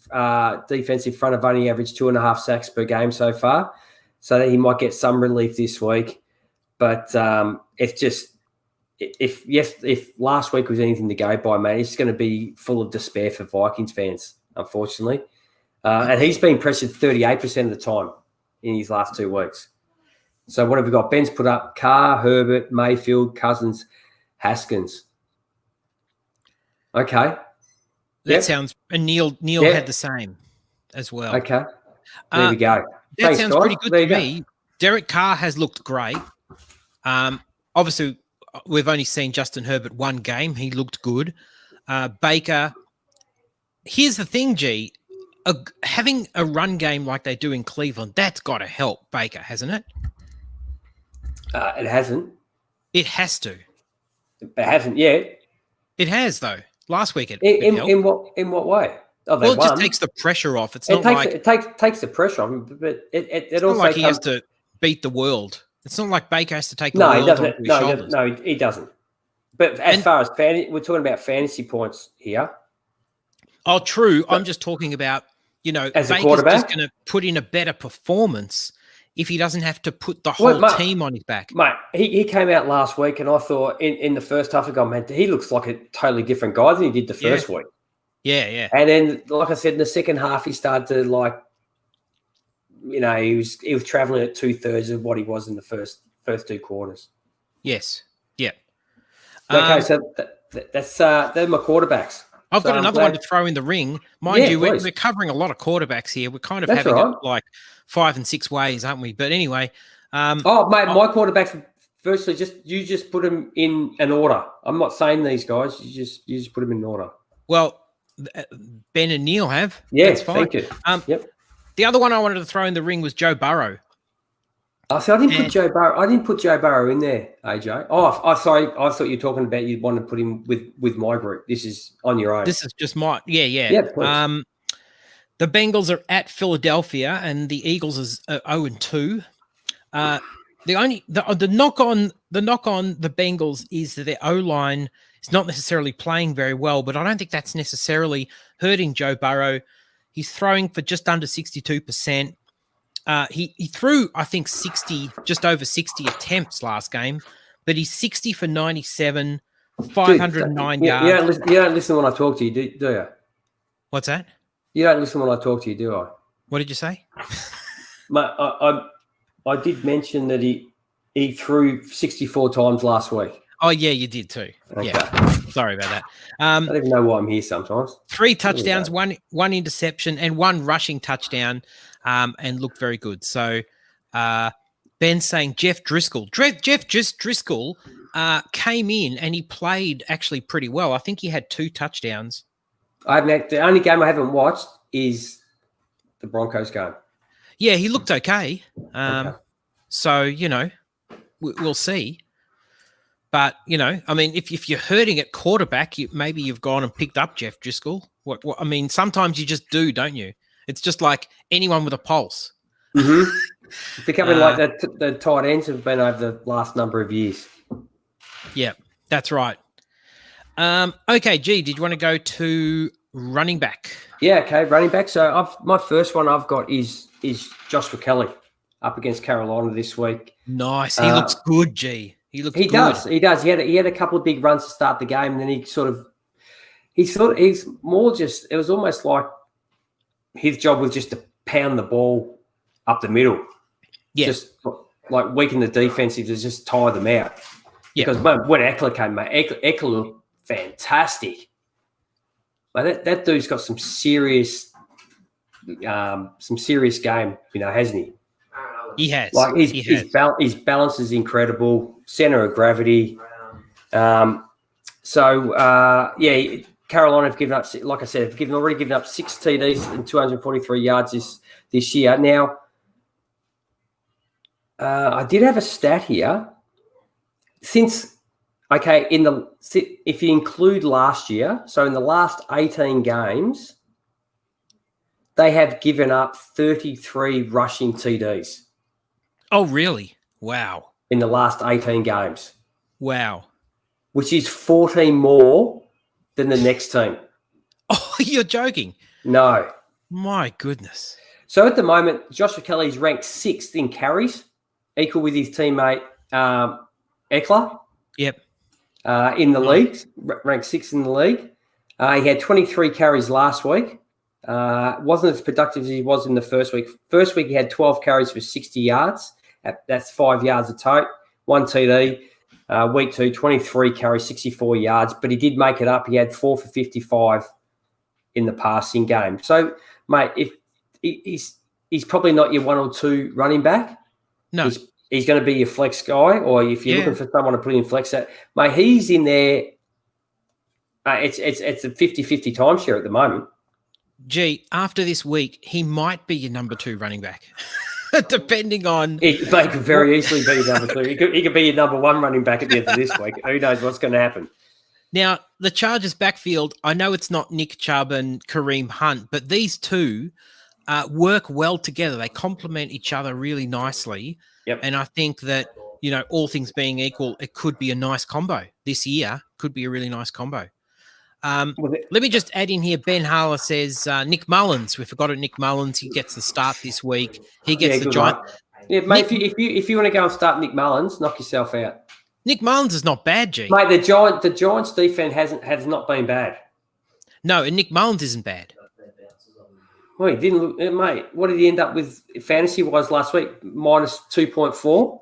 Speaker 2: defensive front have only averaged 2.5 sacks per game so far, so that he might get some relief this week. But it's just, if last week was anything to go by, mate, it's going to be full of despair for Vikings fans, unfortunately. And he's been pressured 38% of the time in his last 2 weeks. So what have we got? Ben's put up Carr, Herbert, Mayfield, Cousins, Haskins. Okay.
Speaker 1: That sounds, and Neil had the same as well.
Speaker 2: Okay. There we go.
Speaker 1: That sounds pretty good to me. Derek Carr has looked great. Obviously, we've only seen Justin Herbert one game. He looked good. Baker. Here's the thing, G. Having a run game like they do in Cleveland, that's got to help Baker, hasn't it?
Speaker 2: It hasn't.
Speaker 1: It has to.
Speaker 2: It hasn't yet.
Speaker 1: It has, though. Last week it
Speaker 2: in what way? Oh,
Speaker 1: well, it just takes the pressure off. It
Speaker 2: takes the pressure off, but it's
Speaker 1: also
Speaker 2: not
Speaker 1: like he has to beat the world. It's not like Baker has to take the world on his shoulders.
Speaker 2: No, he doesn't. But as far as we're talking about fantasy points here.
Speaker 1: Oh, true. I'm just talking about,
Speaker 2: as
Speaker 1: Baker's
Speaker 2: a quarterback,
Speaker 1: just going to put in a better performance if he doesn't have to put the whole team on his back.
Speaker 2: Mate, he came out last week, and I thought in the first half, I go, man, he looks like a totally different guy than he did the first week.
Speaker 1: Yeah.
Speaker 2: And then, like I said, in the second half, he started to he was traveling at 2/3 of what he was in the first 2 quarters.
Speaker 1: Yes. Yeah.
Speaker 2: Okay, so they're my quarterbacks.
Speaker 1: I've got another one to throw in the ring. Mind you, we're covering a lot of quarterbacks here. We're kind of having it like 5 and 6 ways, aren't we? But anyway.
Speaker 2: Mate, my quarterbacks, firstly, you just put them in an order. I'm not saying these guys. You just put them in order.
Speaker 1: Well, Ben and Neil have.
Speaker 2: Yeah,
Speaker 1: that's fine.
Speaker 2: Thank you.
Speaker 1: Yep. The other one I wanted to throw in the ring was Joe Burrow.
Speaker 2: I didn't put Joe Burrow. I didn't put Joe Burrow in there, AJ. Sorry. I thought you were talking about you wanted to put him with my group. This is on your own.
Speaker 1: This is just my
Speaker 2: Yeah,
Speaker 1: please. The Bengals are at Philadelphia, and the Eagles is 0-2. The knock on the Bengals is that their O-line is not necessarily playing very well, but I don't think that's necessarily hurting Joe Burrow. He's throwing for just under 62%. He threw, I think, just over 60 attempts last game, but he's 60 for 97, 509 yards.
Speaker 2: You don't listen when I talk to you, do you?
Speaker 1: What's that?
Speaker 2: You don't listen when I talk to you, do I?
Speaker 1: What did you say?
Speaker 2: Mate, I did mention that he threw 64 times last week.
Speaker 1: Oh, yeah, you did too.
Speaker 2: Okay.
Speaker 1: Yeah. Sorry about that.
Speaker 2: I don't even know why I'm here sometimes. 3
Speaker 1: touchdowns, one interception, and 1 rushing touchdown, and looked very good. So Ben's saying Jeff Driscoll. Jeff Driscoll came in and he played actually pretty well. I think he had 2 touchdowns.
Speaker 2: The only game I haven't watched is the Broncos game.
Speaker 1: Yeah, he looked okay. So, we'll see. But, I mean, if you're hurting at quarterback, maybe you've gone and picked up Jeff Driscoll. What I mean, sometimes you just do, don't you? It's just like anyone with a pulse.
Speaker 2: Mm-hmm. Becoming like the tight ends have been over the last number of years.
Speaker 1: Yeah, that's right. Okay, G, did you want to go to running back?
Speaker 2: Yeah, okay, running back. So my first one I've got is Joshua Kelly up against Carolina this week.
Speaker 1: Nice. He looks good, G. He looks
Speaker 2: He
Speaker 1: good.
Speaker 2: does. He had a couple of big runs to start the game, and then he's more just, it was almost like his job was just to pound the ball up the middle.
Speaker 1: Yeah.
Speaker 2: Just like weaken the defensive to just tire them out.
Speaker 1: Yeah.
Speaker 2: Because when Eckler came, mate, Eckler looked fantastic. Like that dude's got some serious game, hasn't he?
Speaker 1: He has.
Speaker 2: Like his balance is incredible. Center of gravity. Carolina have given up. Like I said, have already given up 6 TDs and 243 yards this year. Now, I did have a stat here. If you include last year, so in the last 18 games, they have given up 33 rushing TDs.
Speaker 1: Oh, really? Wow.
Speaker 2: In the last 18 games.
Speaker 1: Wow.
Speaker 2: Which is 14 more than the next team.
Speaker 1: Oh, you're joking.
Speaker 2: No.
Speaker 1: My goodness.
Speaker 2: So at the moment, Joshua Kelly's ranked 6th in carries, equal with his teammate Eckler.
Speaker 1: Yep.
Speaker 2: In the league, ranked 6th in the league. He had 23 carries last week. Wasn't as productive as he was in the first week. First week, he had 12 carries for 60 yards. That's 5 yards a tote, 1 TD. Week 2, 23 carries, 64 yards. But he did make it up. He had 4 for 55 in the passing game. So, mate, if he's probably not your 1 or 2 running back.
Speaker 1: No.
Speaker 2: He's going to be your flex guy, or if you're looking for someone to put in flex, mate, he's in there. It's a 50-50 timeshare at the moment.
Speaker 1: Gee, after this week, he might be your number 2 running back, depending on.
Speaker 2: They could very easily be your number 2. He could be your number 1 running back at the end of this week. Who knows what's going to happen?
Speaker 1: Now, the Chargers backfield, I know it's not Nick Chubb and Kareem Hunt, but these two work well together. They complement each other really nicely.
Speaker 2: Yep.
Speaker 1: And I think that, all things being equal, it could be a nice combo this year. Could be a really nice combo. Let me just add in here. Ben Harler says Nick Mullins. We forgot it. Nick Mullins. He gets the start this week. He gets the giant.
Speaker 2: Yeah, mate. If you want to go and start Nick Mullins, knock yourself out.
Speaker 1: Nick Mullins is not bad, G.
Speaker 2: Mate, the Giants defense has not been bad.
Speaker 1: No, and Nick Mullins isn't bad.
Speaker 2: Well, he didn't look, mate. What did he end up with fantasy wise last week? Minus 2.4.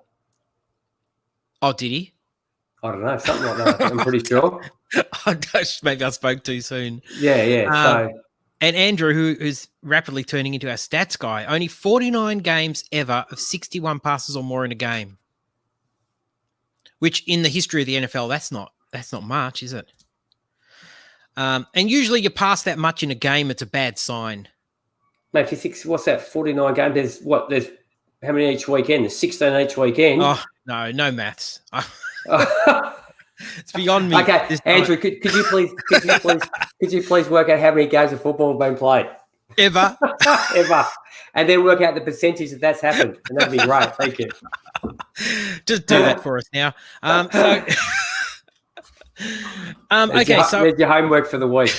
Speaker 1: Oh, did he?
Speaker 2: I don't know, something like that. I'm pretty sure.
Speaker 1: Oh, gosh, maybe I spoke too soon.
Speaker 2: Yeah.
Speaker 1: And Andrew, who's rapidly turning into our stats guy, only 49 games ever of 61 passes or more in a game. Which in the history of the NFL, that's not much, is it? And usually you pass that much in a game, it's a bad sign.
Speaker 2: Mate, if you think, what's that, 49 games? There's how many each weekend? There's 16 each weekend.
Speaker 1: Oh, no maths. It's beyond me.
Speaker 2: Okay, Andrew, could you please work out how many games of football have been played?
Speaker 1: Ever.
Speaker 2: Ever. And then work out the percentage that's happened. And that'd be great. Thank you.
Speaker 1: Just do that for us now.
Speaker 2: There's your homework for the week.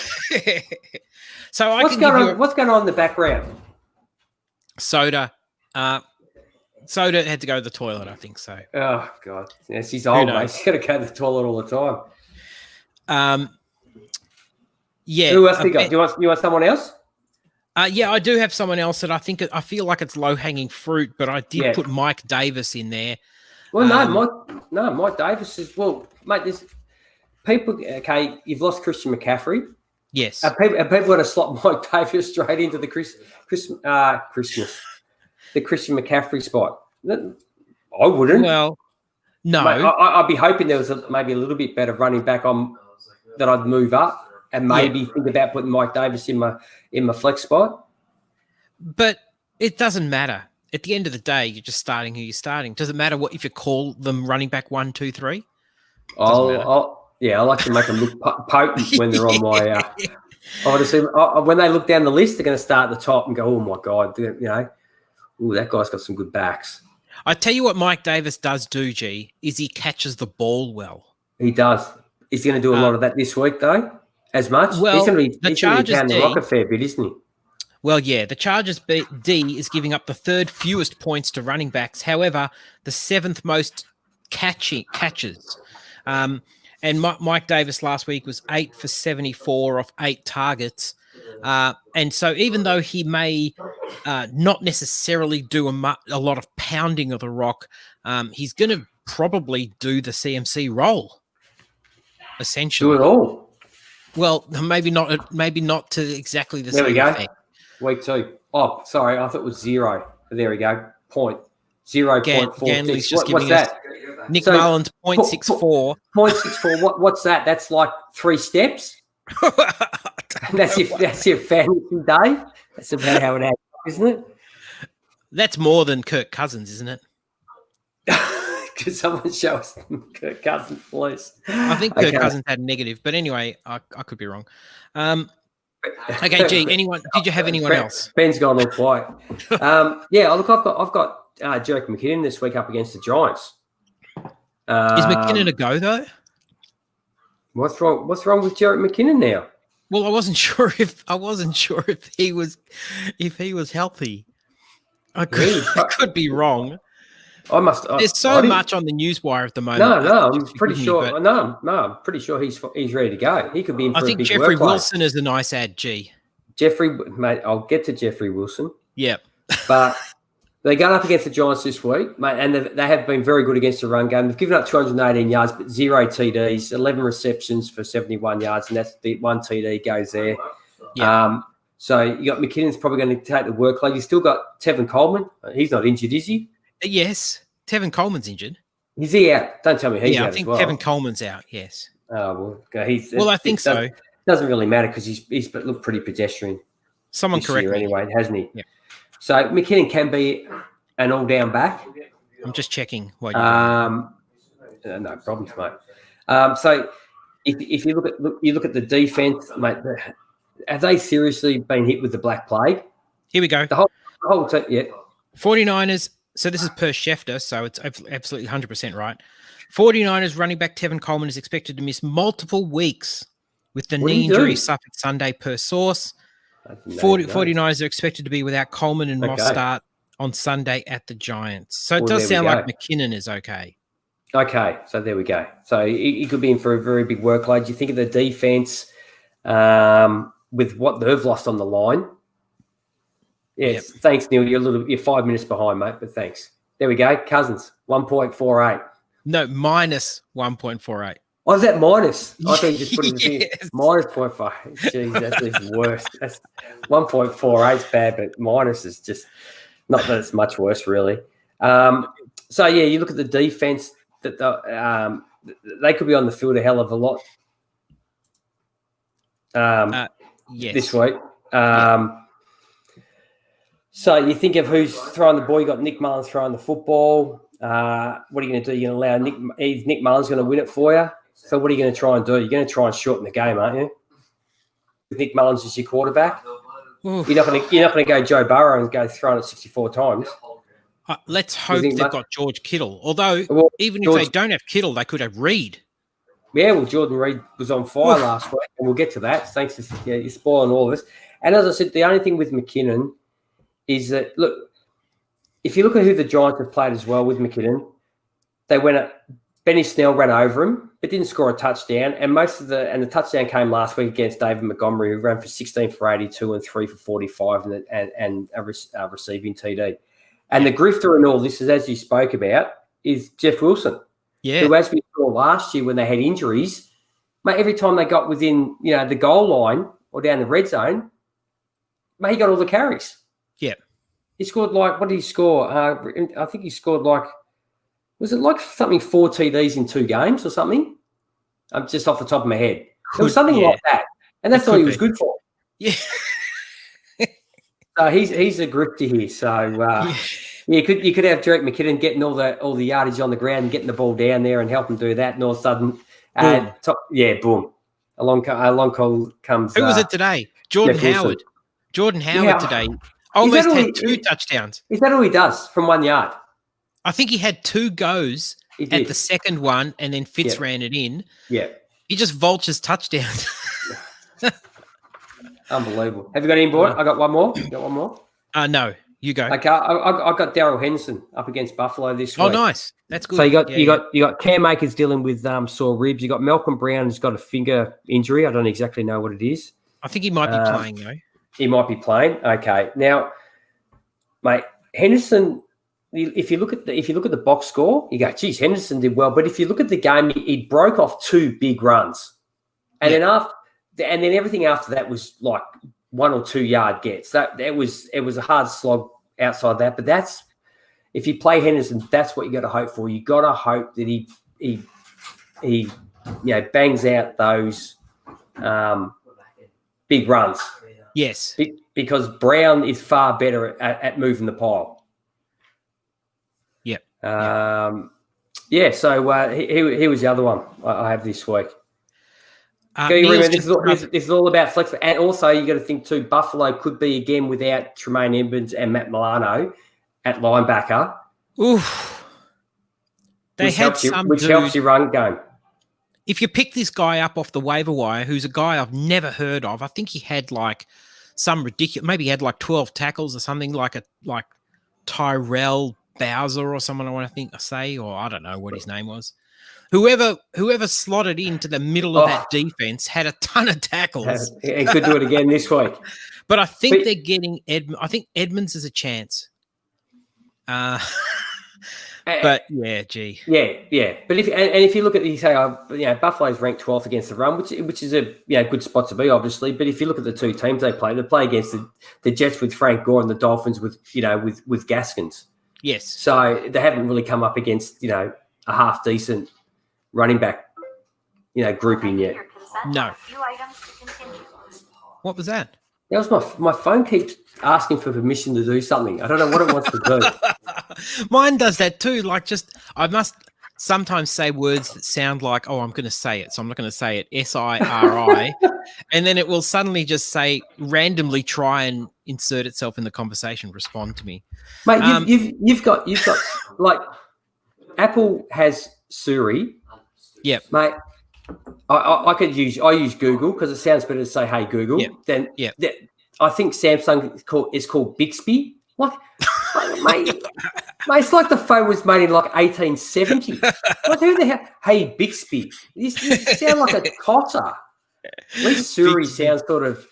Speaker 1: So
Speaker 2: what's going on in the background?
Speaker 1: Soda. Soda had to go to the toilet, I think so.
Speaker 2: Oh, God. Yes, he's old, mate. He's got to go to the toilet all the time.
Speaker 1: Yeah.
Speaker 2: Who else do you got? You want someone else?
Speaker 1: Yeah, I do have someone else that I feel like it's low-hanging fruit, but I did put Mike Davis in there.
Speaker 2: Well, Mike Davis is, well, mate, there's people, okay, you've lost Christian McCaffrey.
Speaker 1: Yes.
Speaker 2: Are people going to slot Mike Davis straight into the Christian McCaffrey spot? I wouldn't.
Speaker 1: Well, no.
Speaker 2: Mate, I'd be hoping there was maybe a little bit better running back on that I'd move up and maybe think about putting Mike Davis in my flex spot.
Speaker 1: But it doesn't matter. At the end of the day, you're just starting who you're starting. Does it matter if you call them running back 1, 2, 3?
Speaker 2: I like to make them look potent when they're on my. I want to see when they look down the list, they're going to start at the top and go, "Oh my god, you know, that guy's got some good backs."
Speaker 1: I tell you what, Mike Davis does do. G is he catches the ball well.
Speaker 2: He does. He's going to do a lot of that this week, though. As much.
Speaker 1: Well,
Speaker 2: he's going to
Speaker 1: the
Speaker 2: be
Speaker 1: Chargers
Speaker 2: down the rock a fair bit, isn't he?
Speaker 1: Well, yeah, the Chargers D is giving up the third fewest points to running backs. However, the seventh most catches. And Mike Davis last week was 8 for 74 off 8 targets. And so even though he may not necessarily do a lot of pounding of the rock, he's going to probably do the CMC role, essentially.
Speaker 2: Do it all.
Speaker 1: Well, maybe not to exactly the
Speaker 2: there
Speaker 1: same effect.
Speaker 2: There we go. Week 2. Oh, sorry. I thought it was 0. There we go. 0.46.
Speaker 1: Ganley's just
Speaker 2: what's
Speaker 1: giving
Speaker 2: that?
Speaker 1: us Nick Mullins 0.64.
Speaker 2: 0.64. What's that? That's like 3 steps. That's your fantasy day. That's about how it happens, isn't it?
Speaker 1: That's more than Kirk Cousins, isn't it?
Speaker 2: Could someone show us Kirk Cousins, please?
Speaker 1: I think Kirk Cousins had negative, but anyway, I could be wrong. Okay, G. Did you have anyone else?
Speaker 2: Ben's gone all quiet. Yeah, look, I've got Jerick McKinnon this week up against the Giants.
Speaker 1: Is McKinnon a go though?
Speaker 2: What's wrong with Jerick McKinnon now?
Speaker 1: Well, I wasn't sure if he was healthy. I could be wrong. There's so much on the newswire at the moment.
Speaker 2: No, I'm pretty sure. I'm pretty sure he's ready to go. He could be in for a big
Speaker 1: Jeffrey
Speaker 2: workload.
Speaker 1: Wilson is a nice ad, G.
Speaker 2: Mate, I'll get to Jeffrey Wilson.
Speaker 1: Yeah.
Speaker 2: But they're going up against the Giants this week, mate, and they have been very good against the run game. They've given up 218 yards, but 0 TDs, 11 receptions for 71 yards, and that's the 1 TD goes there. Yeah. So you got McKinnon's probably going to take the workload. You still got Tevin Coleman. He's not injured, is he?
Speaker 1: Yes. Tevin Coleman's injured.
Speaker 2: Is he out? Don't tell me he's out.
Speaker 1: I think
Speaker 2: as well.
Speaker 1: Tevin Coleman's out, yes.
Speaker 2: Oh, well,
Speaker 1: I think so.
Speaker 2: Doesn't really matter because he's looked pretty pedestrian.
Speaker 1: Someone correct me.
Speaker 2: Anyway, hasn't he?
Speaker 1: Yeah.
Speaker 2: So McKinnon can be an all-down back.
Speaker 1: I'm just checking what you're doing.
Speaker 2: No problems, mate. So if you look at the defense, mate, have they seriously been hit with the Black Plague?
Speaker 1: Here we go.
Speaker 2: The whole team, yeah.
Speaker 1: 49ers. So this is per Schefter, so it's absolutely 100% right. 49ers running back Tevin Coleman is expected to miss multiple weeks with the knee injury suffered Sunday per source. 49ers are expected to be without Coleman and Moss start on Sunday at the Giants. So it does sound like McKinnon is okay.
Speaker 2: Okay, so there we go. So he could be in for a very big workload. You think of the defense with what they've lost on the line. Yes, Thanks, Neil. You're 5 minutes behind, mate, but thanks. There we go. Cousins, 1.48.
Speaker 1: No, minus 1.48.
Speaker 2: Oh, is that minus? I think you just put it in minus 0.5. Jeez, that's even worse. That's 1.48 is bad, but minus is just not that it's much worse, really. So, yeah, you look at the defense, that they could be on the field a hell of a lot this week. So you think of who's throwing the ball. You got Nick Mullins throwing the football. What are you going to do? You're going to allow Nick Mullins going to win it for you. So what are you going to try and do? You're going to try and shorten the game, aren't you? With Nick Mullins as your quarterback, you're not going to go Joe Burrow and go throwing it 64 times.
Speaker 1: Let's hope they've got George Kittle. Although even if they don't have Kittle, they could have Reed.
Speaker 2: Yeah, well, Jordan Reed was on fire last week, and we'll get to that. Thanks you're spoiling all of this. And as I said, the only thing with McKinnon is that, look, if you look at who the Giants have played as well with McKinnon, they went at Benny Snell ran over him, but didn't score a touchdown. And the touchdown came last week against David Montgomery, who ran for 16 for 82 and 3 for 45 and a receiving TD. And the grifter in all this is, as you spoke about, is Jeff Wilson.
Speaker 1: Yeah.
Speaker 2: Who, as we saw last year when they had injuries, mate, every time they got within, the goal line or down the red zone, mate, he got all the carries.
Speaker 1: Yeah.
Speaker 2: He scored what did he score? I think he scored was it like something 4 TDs in 2 games or something? I'm just off the top of my head. It was something like that. And that's all he was good for.
Speaker 1: Yeah.
Speaker 2: So he's a grifter here. So You could have Derek McKinnon getting all the yardage on the ground and getting the ball down there and help him do that, and all of a sudden, boom. Along comes.
Speaker 1: Who was it today? Jordan Howard. Jordan Howard today almost had 2 touchdowns.
Speaker 2: Is that all he does from 1 yard?
Speaker 1: I think he had 2 goes at the second one, and then Fitz ran it in.
Speaker 2: Yeah.
Speaker 1: He just vultures touchdowns.
Speaker 2: Unbelievable. Have you got any more? I got one more. You got one more?
Speaker 1: No, you go.
Speaker 2: Okay, I got Darrell Henderson up against Buffalo this week.
Speaker 1: Oh, nice. That's good.
Speaker 2: So you got Cam Akers dealing with sore ribs. You got Malcolm Brown who's got a finger injury. I don't exactly know what it is.
Speaker 1: I think he might be playing though.
Speaker 2: He might be playing. Okay, now, mate, Henderson. If you look at the box score, you go, geez, Henderson did well. But if you look at the game, he broke off 2 big runs, and then everything after that was like 1 or 2 yard gets. It was a hard slog outside that. But that's, if you play Henderson, that's what you got to hope for. You got to hope that he bangs out those big runs.
Speaker 1: Yes,
Speaker 2: because Brown is far better at moving the pile.
Speaker 1: Yep.
Speaker 2: So he was the other one I have this week. This is all about flex. And also, you got to think too, Buffalo could be again without Tremaine Edmonds and Matt Milano at linebacker.
Speaker 1: Oof. Which helps
Speaker 2: your run game.
Speaker 1: If you pick this guy up off the waiver wire, who's a guy I've never heard of, I think he had like some ridiculous, maybe he had like 12 tackles or something, like Tyrell Bowser or someone I don't know what his name was. Whoever slotted into the middle of that defense had a ton of tackles.
Speaker 2: He could do it again this week.
Speaker 1: But I think they're getting I think Edmonds is a chance. But yeah, gee.
Speaker 2: Yeah. But if you look at you say, Buffalo's ranked 12th against the run, which is a good spot to be, obviously. But if you look at the 2 teams they play against the Jets with Frank Gore and the Dolphins with Gaskins.
Speaker 1: Yes.
Speaker 2: So they haven't really come up against a half decent running back grouping yet.
Speaker 1: No. What was that?
Speaker 2: That was my phone keeps asking for permission to do something. I don't know what it wants to do.
Speaker 1: Mine does that too. I must sometimes say words that sound like, I'm going to say it. So I'm not going to say it. SIRI. And then it will suddenly just say, randomly try and insert itself in the conversation, respond to me.
Speaker 2: Mate, you've got like Apple has Siri.
Speaker 1: Yep.
Speaker 2: Mate, I use Google because it sounds better to say, hey, Google. Yep. I think Samsung is called Bixby. Mate, it's like the phone was made in like 1870. Like, who the hell? Hey, Bixby. You sound like a cotter. At least Siri sounds sort of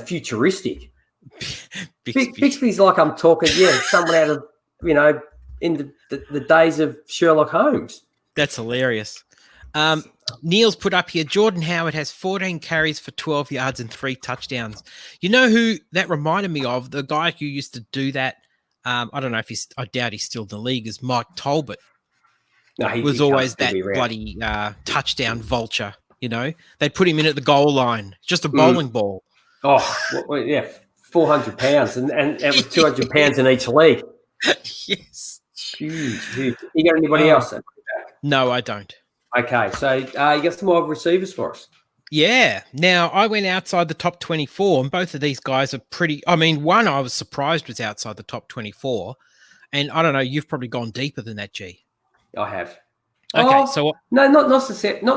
Speaker 2: futuristic. Bixby's like I'm talking, someone out of, in the days of Sherlock Holmes.
Speaker 1: That's hilarious. Neil's put up here, Jordan Howard has 14 carries for 12 yards and 3 touchdowns. You know who that reminded me of? The guy who used to do that. I don't know if I doubt he's still in the league, is Mike Tolbert. No, he was always that bloody touchdown vulture, They'd put him in at the goal line, just a bowling ball.
Speaker 2: Oh, well, yeah, 400 pounds, and it was 200 pounds in each leg.
Speaker 1: Yes.
Speaker 2: Huge. You got anybody else?
Speaker 1: No, I don't.
Speaker 2: Okay, so you got some more receivers for us?
Speaker 1: Yeah. Now, I went outside the top 24, and both of these guys are pretty – one I was surprised was outside the top 24, and I don't know, you've probably gone deeper than that, G.
Speaker 2: I have.
Speaker 1: Okay, so –
Speaker 2: No, not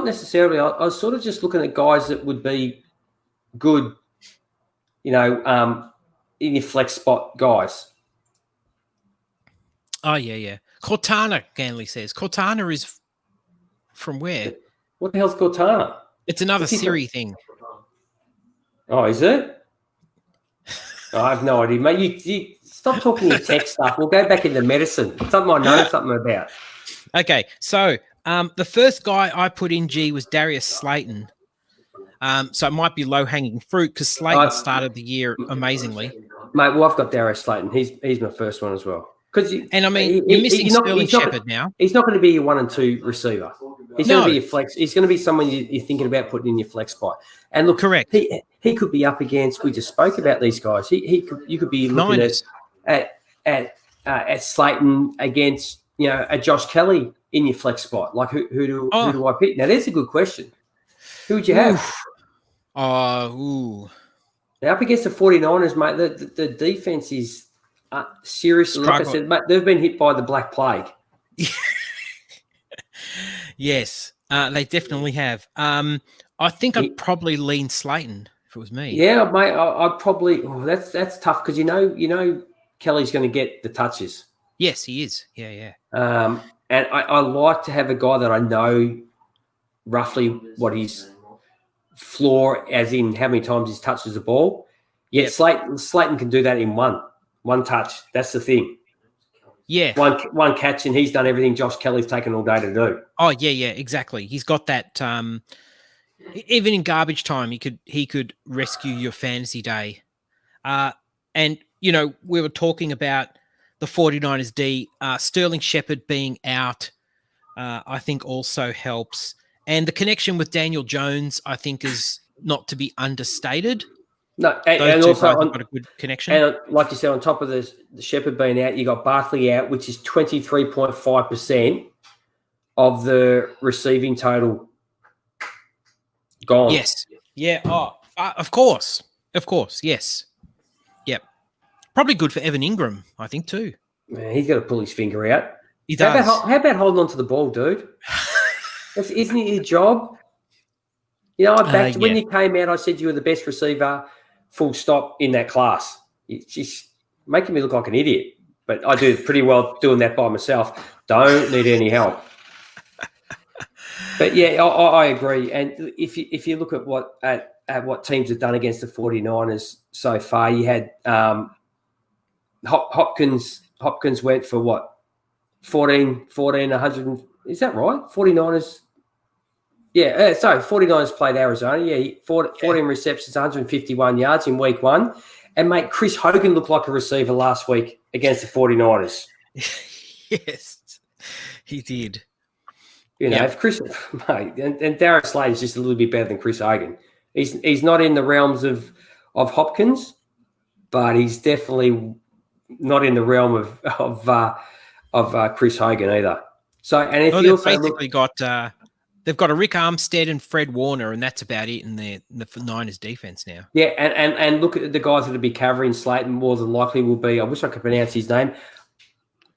Speaker 2: necessarily. I was sort of just looking at guys that would be good, in your flex spot guys.
Speaker 1: Oh, yeah. Cortana, Ganley says. Cortana is from where?
Speaker 2: What the hell's Cortana?
Speaker 1: It's another Siri thing.
Speaker 2: Oh, is it? I have no idea, mate. You stop talking your tech stuff. We'll go back into medicine. Something I know something about.
Speaker 1: Okay, so the first guy I put in, G, was Darius Slayton. So it might be low-hanging fruit because Slayton started the year amazingly.
Speaker 2: Mate, well, I've got Darius Slayton. He's my first one as well.
Speaker 1: You're missing Sterling Shepard now.
Speaker 2: He's not going to be your 1 and 2 receiver. He's going to be your flex. He's going to be someone you're thinking about putting in your flex spot. And look,
Speaker 1: correct.
Speaker 2: He could be up against. We just spoke about these guys. You could be looking
Speaker 1: Niners.
Speaker 2: at Slayton against a Josh Kelly in your flex spot? Like who do I pick? Now there's a good question. Who would you have?
Speaker 1: Now
Speaker 2: up against the 49ers, mate, the defense is seriously. Like I said, mate, they've been hit by the Black Plague.
Speaker 1: Yes, they definitely have. I think I'd probably lean Slayton if it was me.
Speaker 2: Yeah, mate, I'd probably. That's tough because Kelly's going to get the touches.
Speaker 1: Yes, he is. Yeah.
Speaker 2: And I like to have a guy that I know roughly what his floor, as in how many times he touches the ball. Yet Slayton can do that in one touch. That's the thing.
Speaker 1: Yeah.
Speaker 2: One catch, and he's done everything Josh Kelly's taken all day to do.
Speaker 1: Oh, yeah, exactly. He's got that even in garbage time, he could rescue your fantasy day. And, we were talking about the 49ers D. Sterling Shepard being out, I think also helps. And the connection with Daniel Jones, I think, is not to be understated.
Speaker 2: No, and also
Speaker 1: got a good connection.
Speaker 2: And like you said, on top of the Shepard being out, you got Barkley out, which is 23.5% of the receiving total gone.
Speaker 1: Yes. Yeah. Oh, of course. Yes. Yep. Probably good for Evan Ingram, I think, too.
Speaker 2: Man, he's got to pull his finger out.
Speaker 1: He does.
Speaker 2: How about holding on to the ball, dude? Isn't it your job? When you came out, I said you were the best receiver, full stop, in that class. It's just making me look like an idiot. But I do pretty well doing that by myself. Don't need any help. But, yeah, I agree. And if you look at what teams have done against the 49ers so far, you had Hopkins went for what? 14, 100. Is that right? 49ers. Yeah, 49ers played Arizona. Yeah, 14 receptions, 151 yards in week 1. And, mate, Chris Hogan looked like a receiver last week against the 49ers.
Speaker 1: Yes, he did.
Speaker 2: If Chris, mate, and Darius Slade is just a little bit better than Chris Hogan. He's not in the realms of Hopkins, but he's definitely not in the realm of Chris Hogan either. So, and if you also
Speaker 1: basically they've got a Rick Armstead and Fred Warner, and that's about it in the Niners defense now.
Speaker 2: Yeah, and look at the guys that will be covering Slayton. More than likely will be. I wish I could pronounce his name.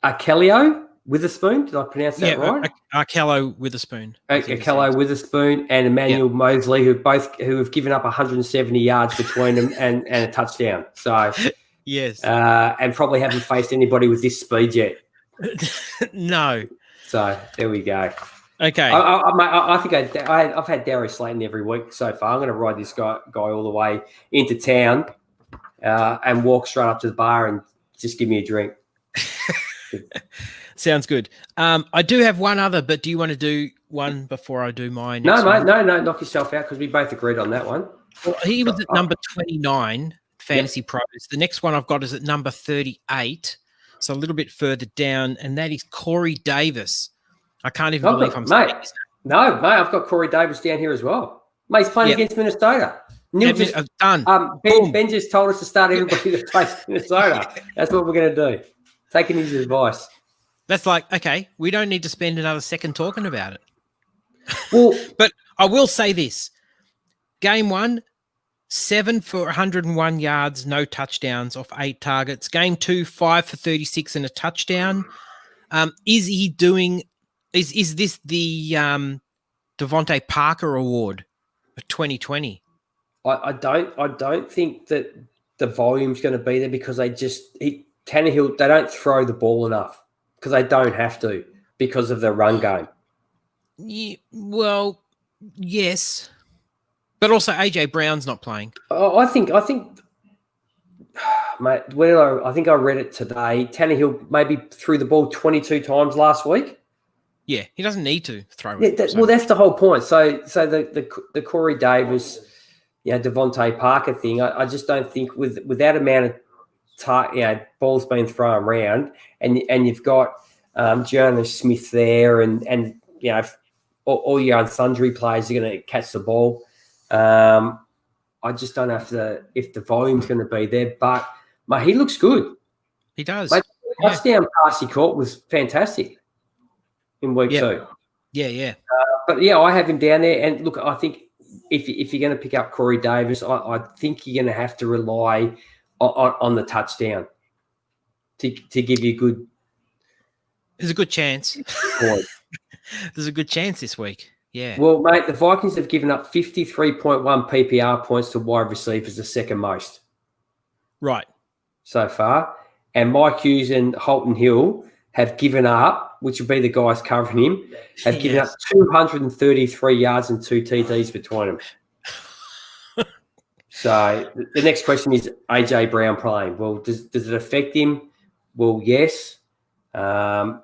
Speaker 2: Arkelio Witherspoon. Did I pronounce that right?
Speaker 1: Arkello Witherspoon.
Speaker 2: Arkello Witherspoon and Emmanuel Mosley, who have given up 170 yards between them and a touchdown. So
Speaker 1: yes,
Speaker 2: and probably haven't faced anybody with this speed yet.
Speaker 1: No.
Speaker 2: So there we go.
Speaker 1: Okay.
Speaker 2: I think I've had Darius Slayton every week so far. I'm going to ride this guy all the way into town and walk straight up to the bar and just give me a drink.
Speaker 1: Sounds good. I do have one other, but do you want to do one before I do mine?
Speaker 2: No, mate. No. Knock yourself out because we both agreed on that one.
Speaker 1: Well, he was at number 29, Fantasy Pros. The next one I've got is at number 38, so a little bit further down, and that is Corey Davis. I can't even believe I'm saying this.
Speaker 2: No, mate, I've got Corey Davis down here as well. Mate, he's playing against Minnesota.
Speaker 1: Done.
Speaker 2: Ben just told us to start everybody that plays Minnesota. That's what we're going to do. Taking his advice.
Speaker 1: That's like, okay, we don't need to spend another second talking about it.
Speaker 2: Well,
Speaker 1: but I will say this. Game 1, 7 for 101 yards, no touchdowns off 8 targets. Game 2, 5 for 36 and a touchdown. Is he doing... Is this the Devontae Parker Award of 2020?
Speaker 2: I don't think that the volume's going to be there because Tannehill, they don't throw the ball enough because they don't have to because of the run game.
Speaker 1: Yeah, well, yes, but also AJ Brown's not playing.
Speaker 2: I think, mate. I think I read it today. Tannehill maybe threw the ball 22 times last week.
Speaker 1: Yeah, he doesn't need to throw it.
Speaker 2: Yeah, well, that's the whole point. So the Corey Davis, Devontae Parker thing, I just don't think with that amount of balls being thrown around, and you've got Jonas Smith there, and all your unsundry players are going to catch the ball. I just don't know if the volume's going to be there, but mate, he looks good.
Speaker 1: He does.
Speaker 2: Mate, the touchdown pass he caught was fantastic in week 2.
Speaker 1: Yeah.
Speaker 2: But yeah, I have him down there. And look, I think if you're going to pick up Corey Davis, I think you're going to have to rely on the touchdown to give you good.
Speaker 1: There's a good chance.
Speaker 2: Point.
Speaker 1: There's a good chance this week. Yeah.
Speaker 2: Well, mate, the Vikings have given up 53.1 PPR points to wide receivers, the second most.
Speaker 1: Right.
Speaker 2: So far. And Mike Hughes and Holton Hill have given up, which will be the guys covering him, have given up 233 yards and 2 TDs between them. So the next question is AJ Brown playing. Well, does it affect him? Well, yes. And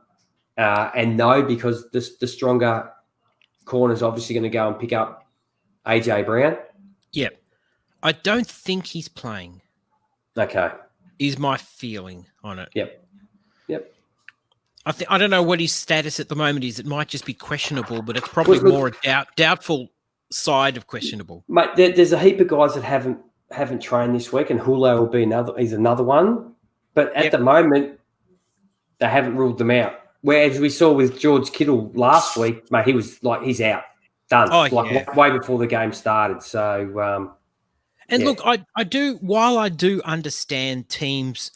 Speaker 2: no, because the stronger corner is obviously going to go and pick up AJ Brown.
Speaker 1: Yep. I don't think he's playing.
Speaker 2: Okay.
Speaker 1: Is my feeling on it.
Speaker 2: Yep.
Speaker 1: I don't know what his status at the moment is. It might just be questionable, but it's probably more a doubtful side of questionable.
Speaker 2: Mate, there's a heap of guys that haven't trained this week, and Julio will be another one. But at the moment, they haven't ruled them out. Whereas we saw with George Kittle last week, mate, he was like, he's out, done, way before the game started. So,
Speaker 1: look, while I do understand teams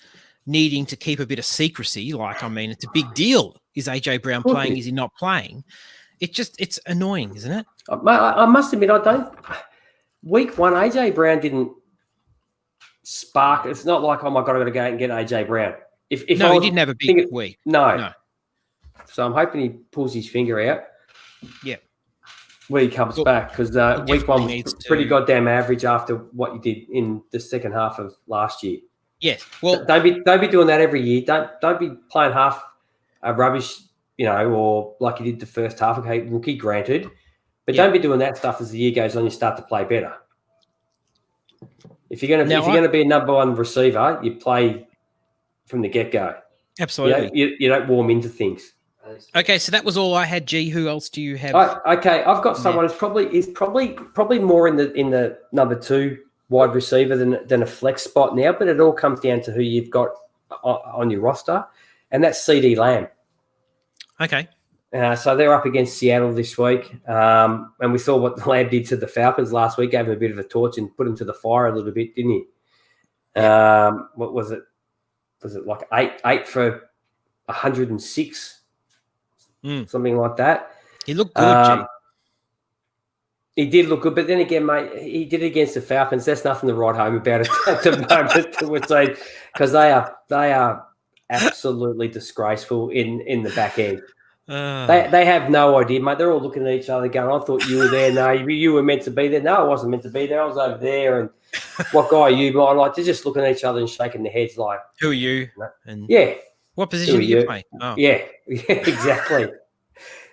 Speaker 1: needing to keep a bit of secrecy, it's a big deal. Is AJ Brown playing? Is he not playing? It's annoying, isn't it?
Speaker 2: I must admit, week 1, AJ Brown didn't spark. It's not like, oh my God, I got to go out and get AJ Brown. If
Speaker 1: he didn't have a big week.
Speaker 2: No. So I'm hoping he pulls his finger out.
Speaker 1: Yeah.
Speaker 2: When he comes back, because week 1 was pretty goddamn average after what you did in the second half of last year.
Speaker 1: Yes. Well,
Speaker 2: don't be doing that every year. Don't be playing half a rubbish, or like you did the first half. Okay, rookie, granted, but don't be doing that stuff as the year goes on. You start to play better. If you're gonna be a number 1 receiver, you play from the get go.
Speaker 1: Absolutely.
Speaker 2: You don't warm into things.
Speaker 1: Okay, so that was all I had. G, who else do you have?
Speaker 2: Okay, I've got someone who's probably more in the number 2 wide receiver than a flex spot now, but it all comes down to who you've got on your roster, and that's CD Lamb.
Speaker 1: Okay.
Speaker 2: So they're up against Seattle this week, and we saw what the Lamb did to the Falcons last week, gave them a bit of a torch and put them to the fire a little bit, didn't he? What was it? Was it like 8 for 106? Something like that.
Speaker 1: He looked good, G.
Speaker 2: He did look good, but then again, mate, he did it against the Falcons. That's nothing to write home about it at the moment, because they are absolutely disgraceful in the back end. They have no idea, mate. They're all looking at each other going, I thought you were there. No, you were meant to be there. No, I wasn't meant to be there. I was over there. And what guy are you? But they're just looking at each other and shaking their heads like,
Speaker 1: who are you?
Speaker 2: And
Speaker 1: what position do you play? Oh.
Speaker 2: Yeah, exactly.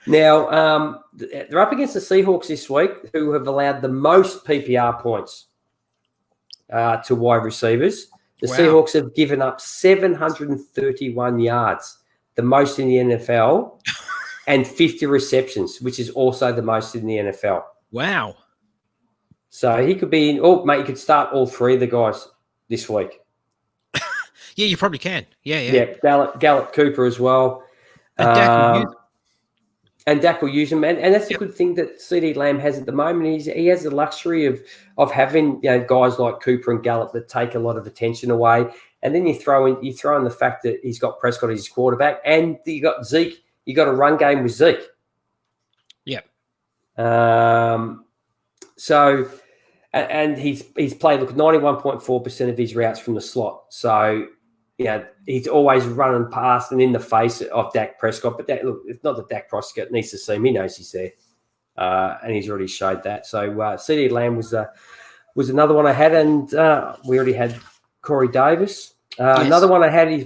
Speaker 2: Now, they're up against the Seahawks this week, who have allowed the most PPR points to wide receivers. The Seahawks have given up 731 yards, the most in the NFL, and 50 receptions, which is also the most in the NFL.
Speaker 1: Wow.
Speaker 2: So he could be in. Oh, mate, you could start all 3 of the guys this week.
Speaker 1: Yeah, you probably can. Yeah.
Speaker 2: Gallup Cooper as well. And Dak will use him. And that's a good thing that CD Lamb has at the moment. He has the luxury of having guys like Cooper and Gallup that take a lot of attention away. And then you throw in the fact that he's got Prescott as his quarterback, and you got Zeke. You got a run game with Zeke.
Speaker 1: Yeah.
Speaker 2: So, and he's played 91.4% of his routes from the slot. So, he's always running past and in the face of Dak Prescott. But it's not that Dak Prescott needs to see him. He knows he's there, and he's already showed that. So, CD Lamb was another one I had, and we already had Corey Davis. Yes. Another one I had is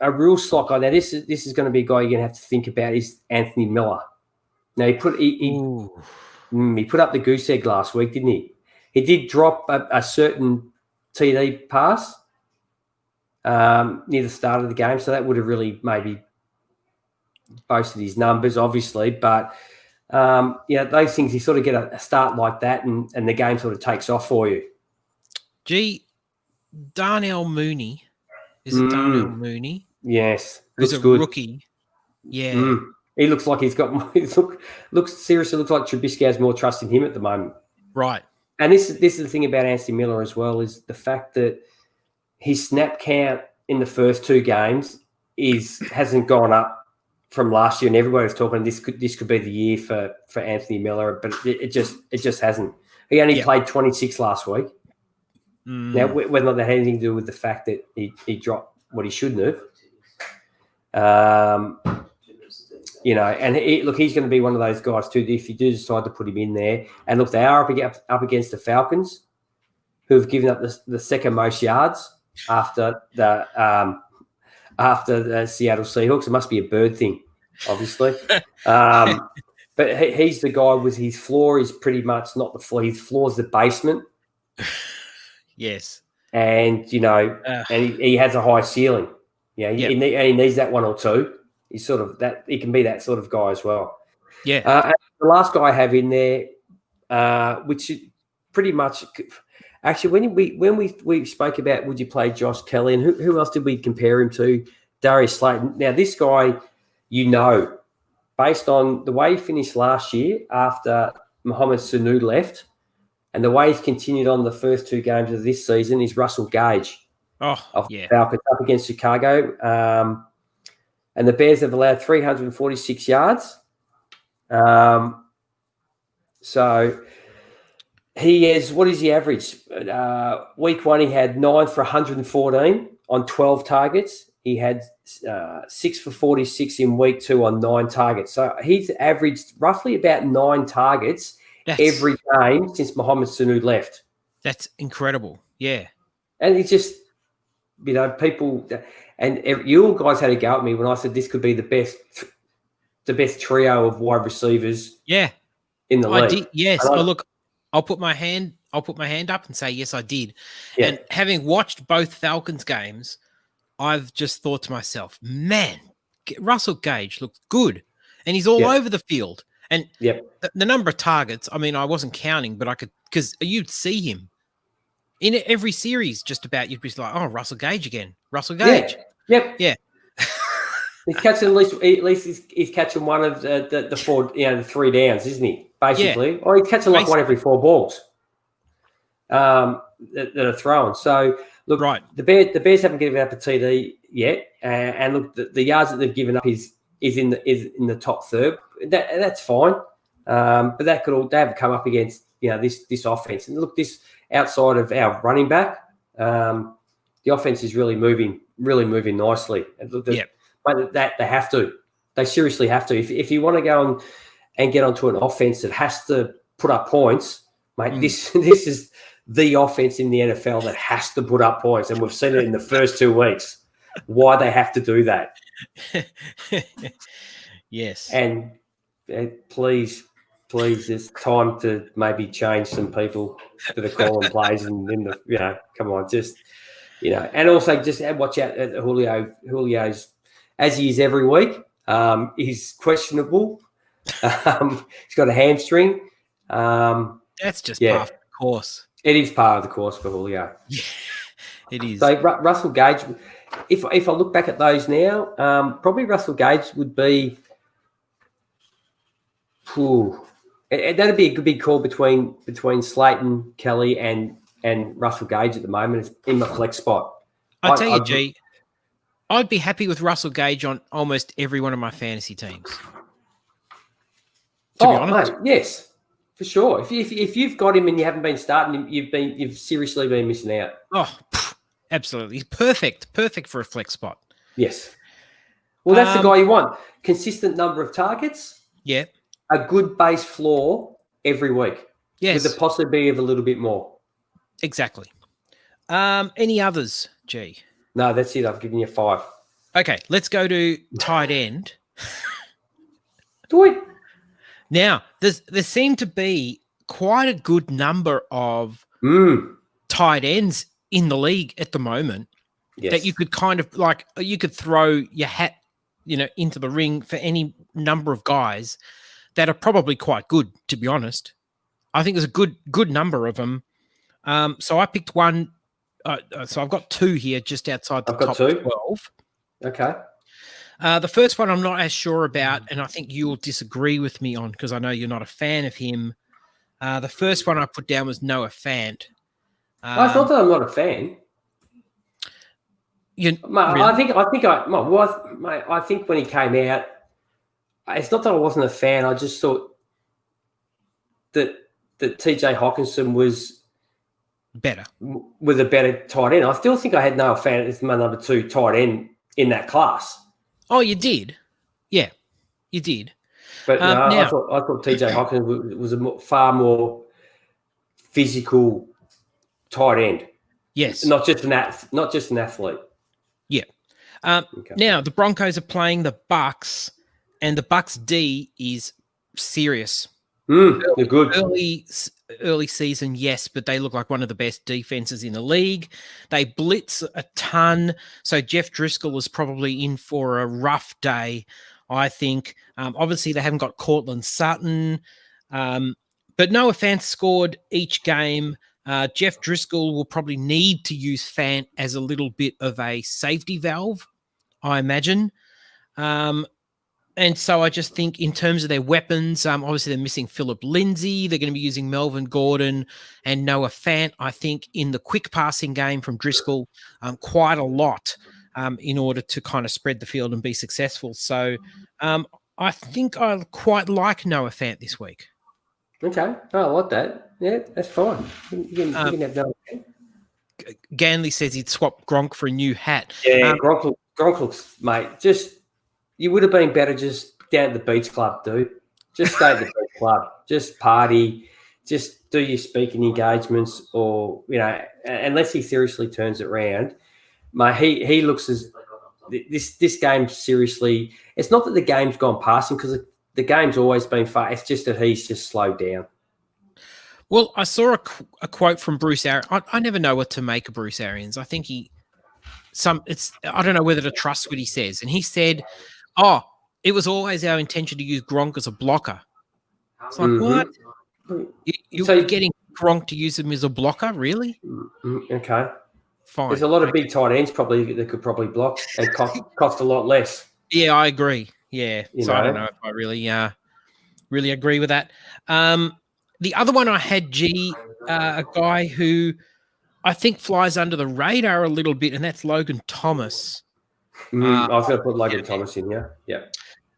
Speaker 2: a real slot guy. Now, this is going to be a guy you're going to have to think about is Anthony Miller. Now, he put up the goose egg last week, didn't he? He did drop a certain TD pass near the start of the game, so that would have really maybe boasted his numbers, obviously. But, those things, you sort of get a start like that and the game sort of takes off for you.
Speaker 1: Gee, Darnell Mooney Is it Darnell Mooney?
Speaker 2: Yes.
Speaker 1: Who's a
Speaker 2: good.
Speaker 1: rookie. Yeah.
Speaker 2: He looks like he's got more. Seriously looks like Trubisky has more trust in him at the moment.
Speaker 1: Right.
Speaker 2: And this is the thing about Anthony Miller as well, is the fact that his snap count in the first 2 games hasn't gone up from last year, and everybody was talking this could be the year for Anthony Miller, but it just hasn't. He only played 26 last week. Now, whether or not that had anything to do with the fact that he dropped what he shouldn't have, and he's going to be one of those guys too. If you do decide to put him in there, and look, they are up against the Falcons, who have given up the second most yards after the Seattle Seahawks. It must be a bird thing, obviously. But he's the guy with his floor is pretty much not the floor. His floor is the basement.
Speaker 1: Yes.
Speaker 2: And, and he has a high ceiling. Yeah, he needs that 1 or 2. He's sort of that. He can be that sort of guy as well.
Speaker 1: Yeah.
Speaker 2: And the last guy I have in there, which is pretty much actually when we spoke about would you play Josh Kelly and who else did we compare him to? Darius Slayton. Now this guy, based on the way he finished last year after Mohamed Sanu left, and the way he's continued on the first 2 games of this season, is Russell Gage. Of Falcons up against Chicago. And the Bears have allowed 346 yards. So he is, what is the average? Week 1, he had 9 for 114 on 12 targets. He had 6 for 46 in week 2 on 9 targets. So he's averaged roughly about 9 targets every game since Mohamed Sanu left.
Speaker 1: That's incredible. Yeah.
Speaker 2: And it's just, people, and you all guys had a go at me when I said this could be the best trio of wide receivers.
Speaker 1: Yeah.
Speaker 2: In the league.
Speaker 1: I did, yes. Look, I'll put my hand up and say yes, I did. Yeah. And having watched both Falcons games, I've just thought to myself, man, Russell Gage looks good, and he's all over the field. And the number of targets, I mean, I wasn't counting, but I could, because you'd see him in every series just about. You'd be like, oh, Russell Gage again. Russell Gage.
Speaker 2: Yeah.
Speaker 1: Yeah.
Speaker 2: He's catching at least he's catching one of the 4, the 3 downs, isn't he? Basically. Or he's catching like one every 4 balls that are thrown. So, look, the Bears haven't given up a TD yet. And look, the yards that they've given up is in the top third. That's fine. But they have come up against this offense. And look, this outside of our running back, the offense is really moving nicely. And look, that they have to. They seriously have to. If you want to go and get onto an offense that has to put up points, mate, this is the offense in the NFL that has to put up points, and we've seen it in the first 2 weeks. Why they have to do that?
Speaker 1: Yes.
Speaker 2: And please, it's time to maybe change some people that are calling plays and come on, just and also just watch out at Julio's, as he is every week. He's questionable. He's got a hamstring.
Speaker 1: That's just part of the course.
Speaker 2: It is part of the course for Julio.
Speaker 1: Yeah, it is.
Speaker 2: So Russell Gage, if I look back at those now, probably Russell Gage would be. That'd be a big call between Slayton, Kelly, and Russell Gage at the moment. It's in the flex spot.
Speaker 1: I tell you, G, I'd be happy with Russell Gage on almost every one of my fantasy teams. To be honest,
Speaker 2: mate, yes, for sure. If you've got him and you haven't been starting him, you've seriously been missing out.
Speaker 1: Oh, absolutely, perfect for a flex spot.
Speaker 2: Yes. Well, that's the guy you want. Consistent number of targets.
Speaker 1: Yeah.
Speaker 2: A good base floor every week.
Speaker 1: Yes.
Speaker 2: With the possibility of a little bit more.
Speaker 1: Exactly. Any others, G?
Speaker 2: No, that's it. I've given you 5.
Speaker 1: Okay, let's go to tight end.
Speaker 2: Do it.
Speaker 1: Now, there seem to be quite a good number of tight ends in the league at the moment that you could kind of you could throw your hat, into the ring for any number of guys that are probably quite good, to be honest. I think there's a good number of them. So I picked one so I've got two here just outside the
Speaker 2: I've got
Speaker 1: top
Speaker 2: two.
Speaker 1: 12.
Speaker 2: Okay.
Speaker 1: The first one I'm not as sure about, and I think you'll disagree with me on because I know you're not a fan of him. The first one I put down was Noah Fant.
Speaker 2: It's not that I'm not a fan.
Speaker 1: Mate,
Speaker 2: really? I think when he came out, it's not that I wasn't a fan. I just thought that TJ Hawkinson was
Speaker 1: better
Speaker 2: with a better tight end. I still think I had Noah Fant as my number 2 tight end in that class.
Speaker 1: Oh, you did? Yeah, you did.
Speaker 2: But no, I thought TJ Hawkinson was a far more physical tight end.
Speaker 1: Yes,
Speaker 2: not just an athlete.
Speaker 1: Yeah. Now the Broncos are playing the Bucks, and the Bucks D is serious.
Speaker 2: They're good.
Speaker 1: Early season, yes, but they look like one of the best defenses in the league. They blitz a ton, so Jeff Driscoll is probably in for a rough day, I think. Obviously, they haven't got Cortland Sutton, but Noah Fant scored each game. Jeff Driscoll will probably need to use Fant as a little bit of a safety valve, I imagine. And so I just think in terms of their weapons, obviously they're missing Philip Lindsay. They're going to be using Melvin Gordon and Noah Fant, I think, in the quick passing game from Driscoll quite a lot in order to kind of spread the field and be successful. So I think I quite like Noah Fant this week.
Speaker 2: Okay. Oh, I like that. Yeah, that's fine. You can have Noah Fant.
Speaker 1: Ganley says he'd swap Gronk for a new hat.
Speaker 2: Yeah, Gronk looks, mate, you would have been better just down at the beach club, dude. Just stay at the beach club. Just party. Just do your speaking engagements or, unless he seriously turns it around. Mate, he looks as this game seriously. It's not that the game's gone past him because the game's always been fast. It's just that he's just slowed down.
Speaker 1: Well, I saw a quote from Bruce Arians. I never know what to make of Bruce Arians. I think I don't know whether to trust what he says. And he said, it was always our intention to use Gronk as a blocker. It's like, what? You're getting Gronk to use him as a blocker? Really?
Speaker 2: Okay.
Speaker 1: Fine.
Speaker 2: There's a lot of big tight ends that could probably block and cost a lot less.
Speaker 1: Yeah, I agree. Yeah. I don't know if I really agree with that. The other one I had, a guy who I think flies under the radar a little bit, and that's Logan Thomas.
Speaker 2: I was going to put Logan Thomas in here. Yeah.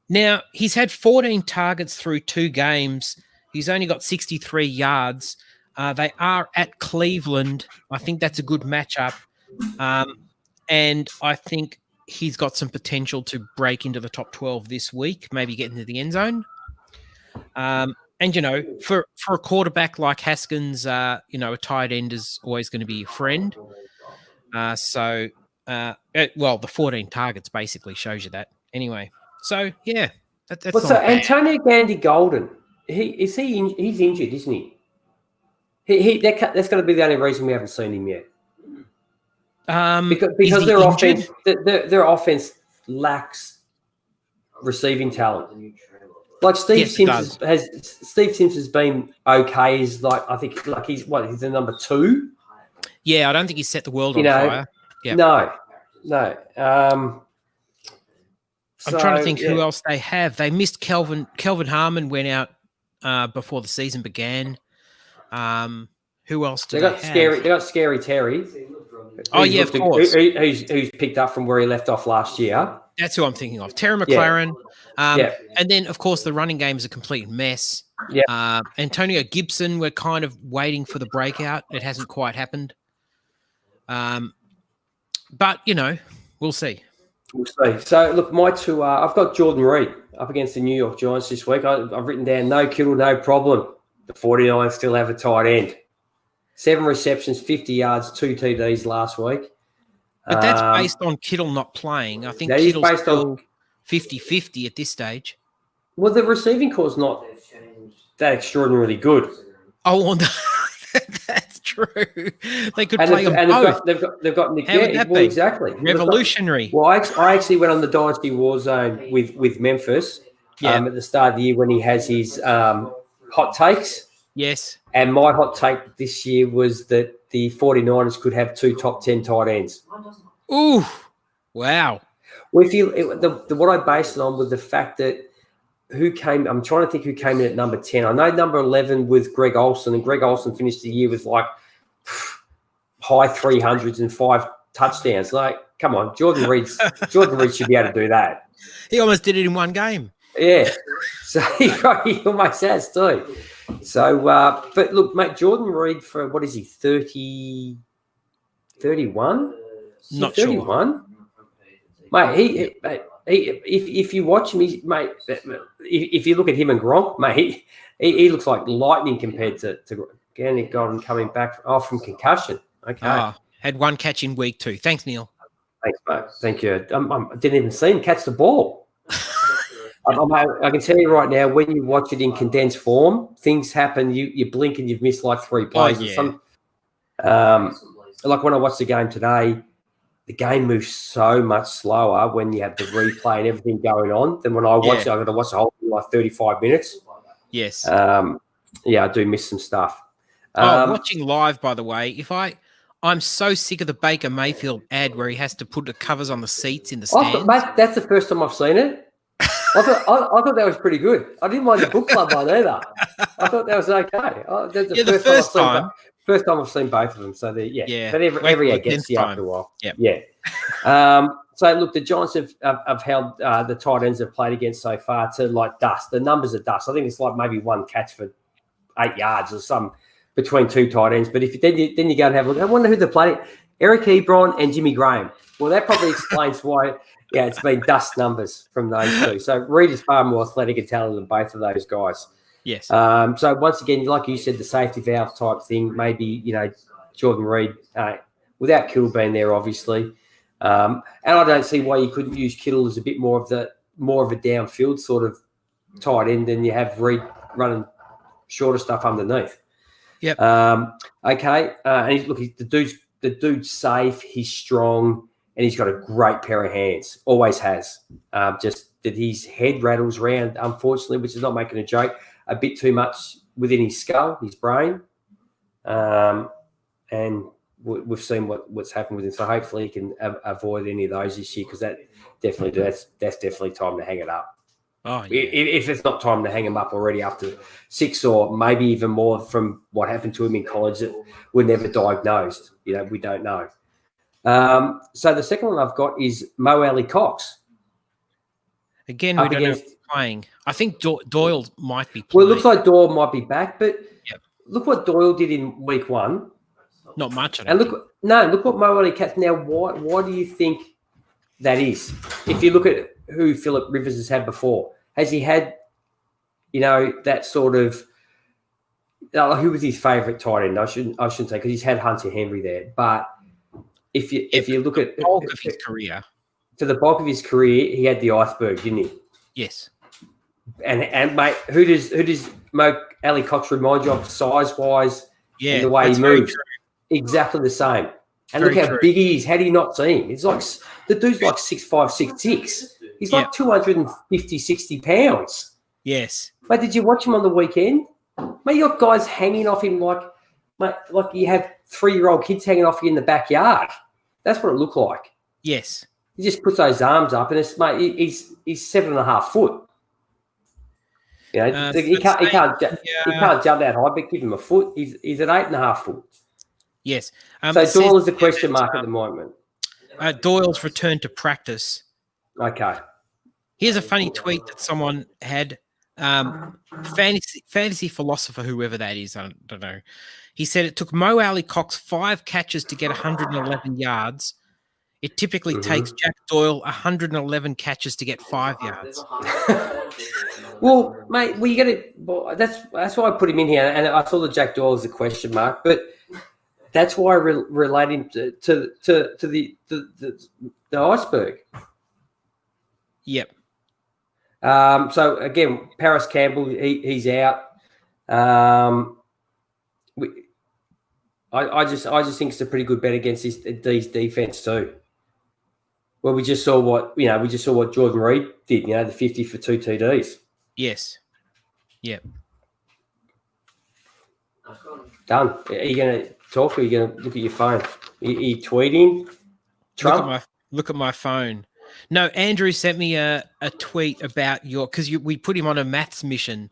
Speaker 1: Now, he's had 14 targets through 2 games. He's only got 63 yards. They are at Cleveland. I think that's a good matchup. And I think he's got some potential to break into the top 12 this week, maybe get into the end zone. And, for a quarterback like Haskins, a tight end is always going to be a friend. The 14 targets basically shows you that. Anyway, so, yeah. That's
Speaker 2: Antonio Gandy-Golden, he's injured, isn't he? That's going to be the only reason we haven't seen him yet. Because their offense lacks receiving talent. Like Steve Sims has been okay. He's he's the number 2.
Speaker 1: Yeah, I don't think he's set the world on fire. Yep.
Speaker 2: No.
Speaker 1: I'm trying to think who else they have. They missed Kelvin Harmon went out before the season began. Who else do they have?
Speaker 2: They got Scary Terry.
Speaker 1: Oh, yeah, of course.
Speaker 2: Who's picked up from where he left off last year.
Speaker 1: That's who I'm thinking of. Terry McLaren. And then, of course, the running game is a complete mess.
Speaker 2: Yeah.
Speaker 1: Antonio Gibson, we're kind of waiting for the breakout. It hasn't quite happened. But, we'll see.
Speaker 2: We'll see. So, look, my 2 are, I've got Jordan Reed up against the New York Giants this week. I've written down no Kittle, no problem. The 49ers still have a tight end. 7 receptions, 50 yards, 2 TDs last week.
Speaker 1: But that's based on Kittle not playing. I think Kittle's still 50-50 at this stage.
Speaker 2: Well, the receiving core's not that extraordinarily good.
Speaker 1: Oh, no. That's true. They could play them both.
Speaker 2: They've got Nick.
Speaker 1: How would that be?
Speaker 2: Exactly.
Speaker 1: Revolutionary.
Speaker 2: I actually went on the Dynasty Warzone with Memphis at the start of the year when he has his hot takes.
Speaker 1: Yes.
Speaker 2: And my hot take this year was that the 49ers could have 2 top 10 tight ends.
Speaker 1: Ooh, wow.
Speaker 2: Well, what I based it on was the fact that I'm trying to think who came in at number 10. I know number 11 with Greg Olsen, and Greg Olsen finished the year with like high 300s and 5 touchdowns. Like, come on, Jordan Reed should be able to do that.
Speaker 1: He almost did it in one game.
Speaker 2: Yeah. So he almost has too. So, but look, mate, Jordan Reed for, what is he, 30, 31?
Speaker 1: Not
Speaker 2: 31?
Speaker 1: sure.
Speaker 2: Mate, if you watch him, mate, if you look at him and Gronk, mate, he looks like lightning compared to again, Golden coming back from concussion. Okay.
Speaker 1: Had 1 catch in week 2. Thanks, Neil.
Speaker 2: Thanks, mate. Thank you. I didn't even see him catch the ball. I can tell you right now, when you watch it in condensed form, things happen. You blink and you've missed like 3 plays. Like when I watched the game today, the game moves so much slower when you have the replay and everything going on than when I watch it. I've got to watch the whole thing like 35 minutes.
Speaker 1: Yes.
Speaker 2: I do miss some stuff.
Speaker 1: Watching live, by the way, I'm so sick of the Baker Mayfield ad where he has to put the covers on the seats in the stands.
Speaker 2: Mate, that's the first time I've seen it. I thought that was pretty good. I didn't mind the book club one either. I thought that was okay.
Speaker 1: The first time.
Speaker 2: First time I've seen both of them. So, but every year gets you after a while.
Speaker 1: Yep.
Speaker 2: Yeah. So, look, the Giants have held the tight ends have played against so far to like dust. The numbers are dust. I think it's like maybe 1 catch for 8 yards or some between 2 tight ends. But then you go and have a look. I wonder who they played. Eric Ebron and Jimmy Graham. Well, that probably explains why. Yeah, it's been dust numbers from those 2. So Reed is far more athletic and talented than both of those guys.
Speaker 1: Yes.
Speaker 2: So once again, like you said, the safety valve type thing, maybe, Jordan Reed, without Kittle being there, obviously. And I don't see why you couldn't use Kittle as a bit more of a downfield sort of tight end than you have Reed running shorter stuff underneath.
Speaker 1: Yep.
Speaker 2: Okay. And the dude's safe. He's strong. And he's got a great pair of hands, always has. Just that his head rattles around, unfortunately, which is not making a joke, a bit too much within his skull, his brain. And we've seen what's happened with him. So hopefully he can avoid any of those this year, because that's definitely time to hang it up.
Speaker 1: Oh, yeah.
Speaker 2: If it's not time to hang him up already after 6 or maybe even more from what happened to him in college that were never diagnosed. We don't know. So the second one I've got is Mo Alley-Cox.
Speaker 1: Again, we don't know if he's playing. I think Doyle might be playing.
Speaker 2: Well, it looks like Doyle might be back, but look what Doyle did in week 1.
Speaker 1: Not much.
Speaker 2: And look what Mo Alley-Cox. Now, why do you think that is? If you look at who Phillip Rivers has had before, has he had, that sort of? Who was his favourite tight end? I shouldn't say, because he's had Hunter Henry there, but. If you look at
Speaker 1: the bulk of his career,
Speaker 2: for the bulk of his career, he had the iceberg, didn't he?
Speaker 1: Yes.
Speaker 2: And mate, who does Mo Alley-Cox remind you of size wise?
Speaker 1: Yeah,
Speaker 2: the way he moves, exactly the same. And look how big he is. How do you not see him? It's like the dude's like 6'5", 6'6". He's like 250, 60 pounds.
Speaker 1: Yes.
Speaker 2: Mate, did you watch him on the weekend? Mate, you got guys hanging off him like you have 3-year-old kids hanging off you in the backyard. That's what it looked like.
Speaker 1: Yes.
Speaker 2: He just puts those arms up, and it's he's 7.5 foot. He can't jump that high, but give him a foot. He's at 8.5 foot.
Speaker 1: Yes.
Speaker 2: So Doyle is a question mark at the moment.
Speaker 1: Doyle's returned to practice.
Speaker 2: Okay.
Speaker 1: Here's a funny tweet that someone had. Fantasy philosopher, whoever that is, I don't know. He said it took Mo Alley-Cox 5 catches to get 111 yards. It typically takes Jack Doyle 111 catches to get 5 yards.
Speaker 2: Well, mate, that's why I put him in here, and I thought that Jack Doyle is a question mark, but that's why I relate him to the iceberg.
Speaker 1: Yep.
Speaker 2: So again, Paris Campbell, he's out. I just think it's a pretty good bet against these defense too. Well, we just saw what Jordan Reed did. The 50 for 2 TDs.
Speaker 1: Yes. Yep.
Speaker 2: Done. Are you going to talk or are you going to look at your phone? Are you tweeting? Trump?
Speaker 1: Look at my phone. No, Andrew sent me a tweet about because we put him on a maths mission.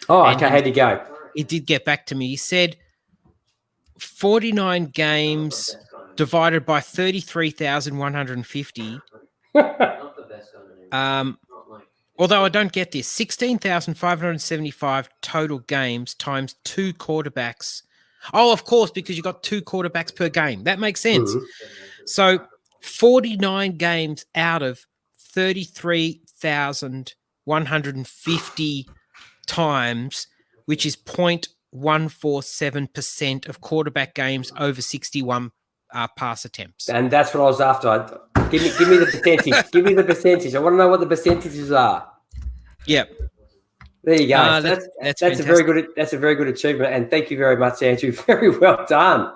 Speaker 2: Oh, okay. How'd you go?
Speaker 1: He did get back to me. He said 49 games divided by 33,150. Although I don't get this, 16,575 total games times 2 quarterbacks. Oh, of course, because you got 2 quarterbacks per game. That makes sense. Mm-hmm. So 49 games out of 33,150 times, which is 0.147% of quarterback games over 61 pass attempts.
Speaker 2: And that's what I was after. Give me the percentage. Give me the percentage. I want to know what the percentages are.
Speaker 1: Yep.
Speaker 2: There you go. That's a very good achievement. And thank you very much, Andrew. Very well done.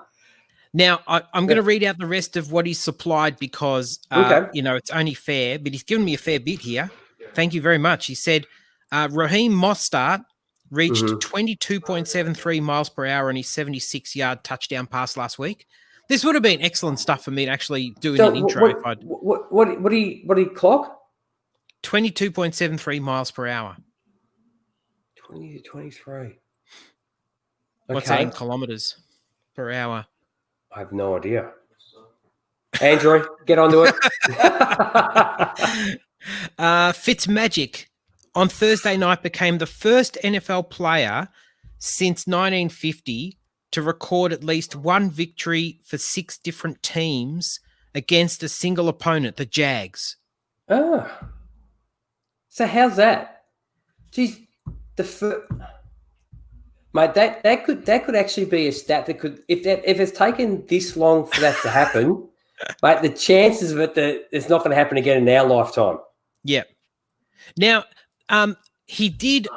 Speaker 1: Now, I'm going to read out the rest of what he's supplied because, it's only fair, but he's given me a fair bit here. Thank you very much. He said, Raheem Mostert reached 22.73 miles per hour on his 76-yard touchdown pass last week. This would have been excellent stuff for me to actually do in an intro.
Speaker 2: What do you clock?
Speaker 1: 22.73 miles per hour.
Speaker 2: 20 to 23. Okay.
Speaker 1: What's that in kilometers per hour?
Speaker 2: I have no idea. Andrew, get onto it.
Speaker 1: Fitzmagic on Thursday night became the first NFL player since 1950 to record at least one victory for 6 different teams against a single opponent, the Jags.
Speaker 2: Oh. So how's that? Geez, mate, that could actually be a stat that could, if it's taken this long for that to happen, mate, the chances of it that it's not going to happen again in our lifetime.
Speaker 1: Yeah. Now, he did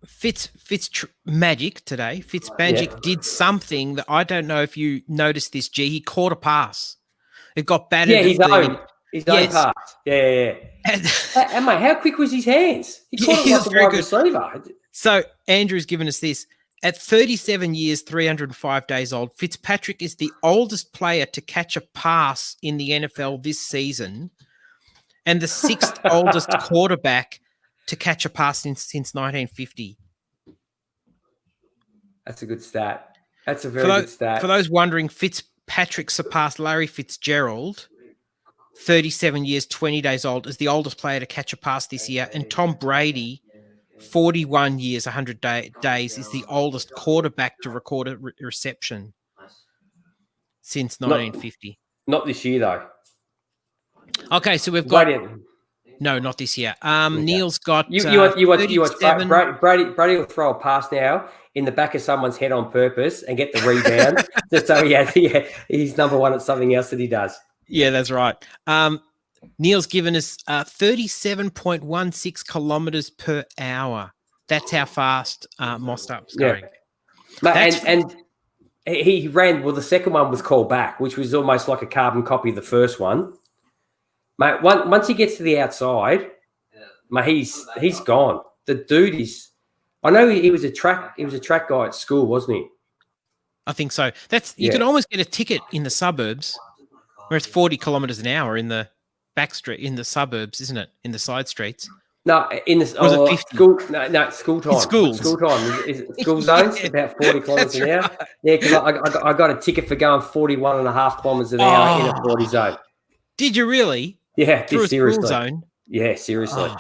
Speaker 1: Fitzmagic today. Fitzmagic did something that I don't know if you noticed this, G. He caught a pass. It got batted.
Speaker 2: Yeah, his own pass. Yeah. And mate, how quick was his hands? He caught it like a wide receiver.
Speaker 1: So Andrew's given us this. At 37 years, 305 days old, Fitzpatrick is the oldest player to catch a pass in the NFL this season and the 6th oldest quarterback to catch a pass since 1950.
Speaker 2: That's a good stat. That's a very good stat.
Speaker 1: For those wondering, Fitzpatrick surpassed Larry Fitzgerald, 37 years, 20 days old, as the oldest player to catch a pass this year, and Tom Brady, 41 years, 100 days, is the oldest quarterback to record a reception since 1950.
Speaker 2: Not this year, though.
Speaker 1: Okay, so we've got... No, not this year. Neil's got...
Speaker 2: You watch Brady will throw a pass now in the back of someone's head on purpose and get the rebound. Just so he's number one at something else that he does.
Speaker 1: Yeah, that's right. Neil's given us 37.16 kilometers per hour. That's how fast Mostert's going.
Speaker 2: Yeah. And he ran, well, the second one was called back, which was almost like a carbon copy of the first one. Mate, once he gets to the outside, mate, he's gone. The dude is, I know he was a track guy at school, wasn't he?
Speaker 1: I think so. You can almost get a ticket in the suburbs where it's 40 kilometers an hour in the back street, in the suburbs, isn't it? In the side streets.
Speaker 2: No, in the school time. School time. School time. Is it school zones? About 40 kilometers an hour. Right. Yeah, because I got a ticket for going 41.5 kilometers an hour in a 40 zone.
Speaker 1: Did you really?
Speaker 2: Yeah,
Speaker 1: through a
Speaker 2: seriously.
Speaker 1: School zone?
Speaker 2: Yeah, seriously.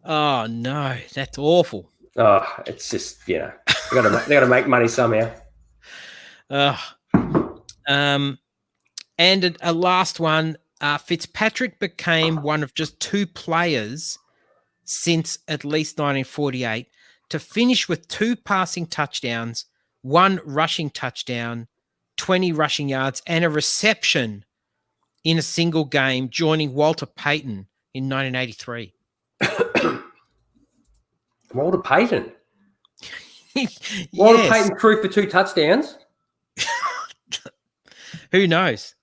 Speaker 1: Oh no, that's awful.
Speaker 2: Oh, it's just, they got to make money somehow.
Speaker 1: And a last one. Fitzpatrick became one of just 2 players since at least 1948 to finish with 2 passing touchdowns, 1 rushing touchdown, 20 rushing yards, and a reception in a single game, joining Walter Payton in 1983.
Speaker 2: Walter Payton? Walter Payton threw for 2 touchdowns?
Speaker 1: Who knows?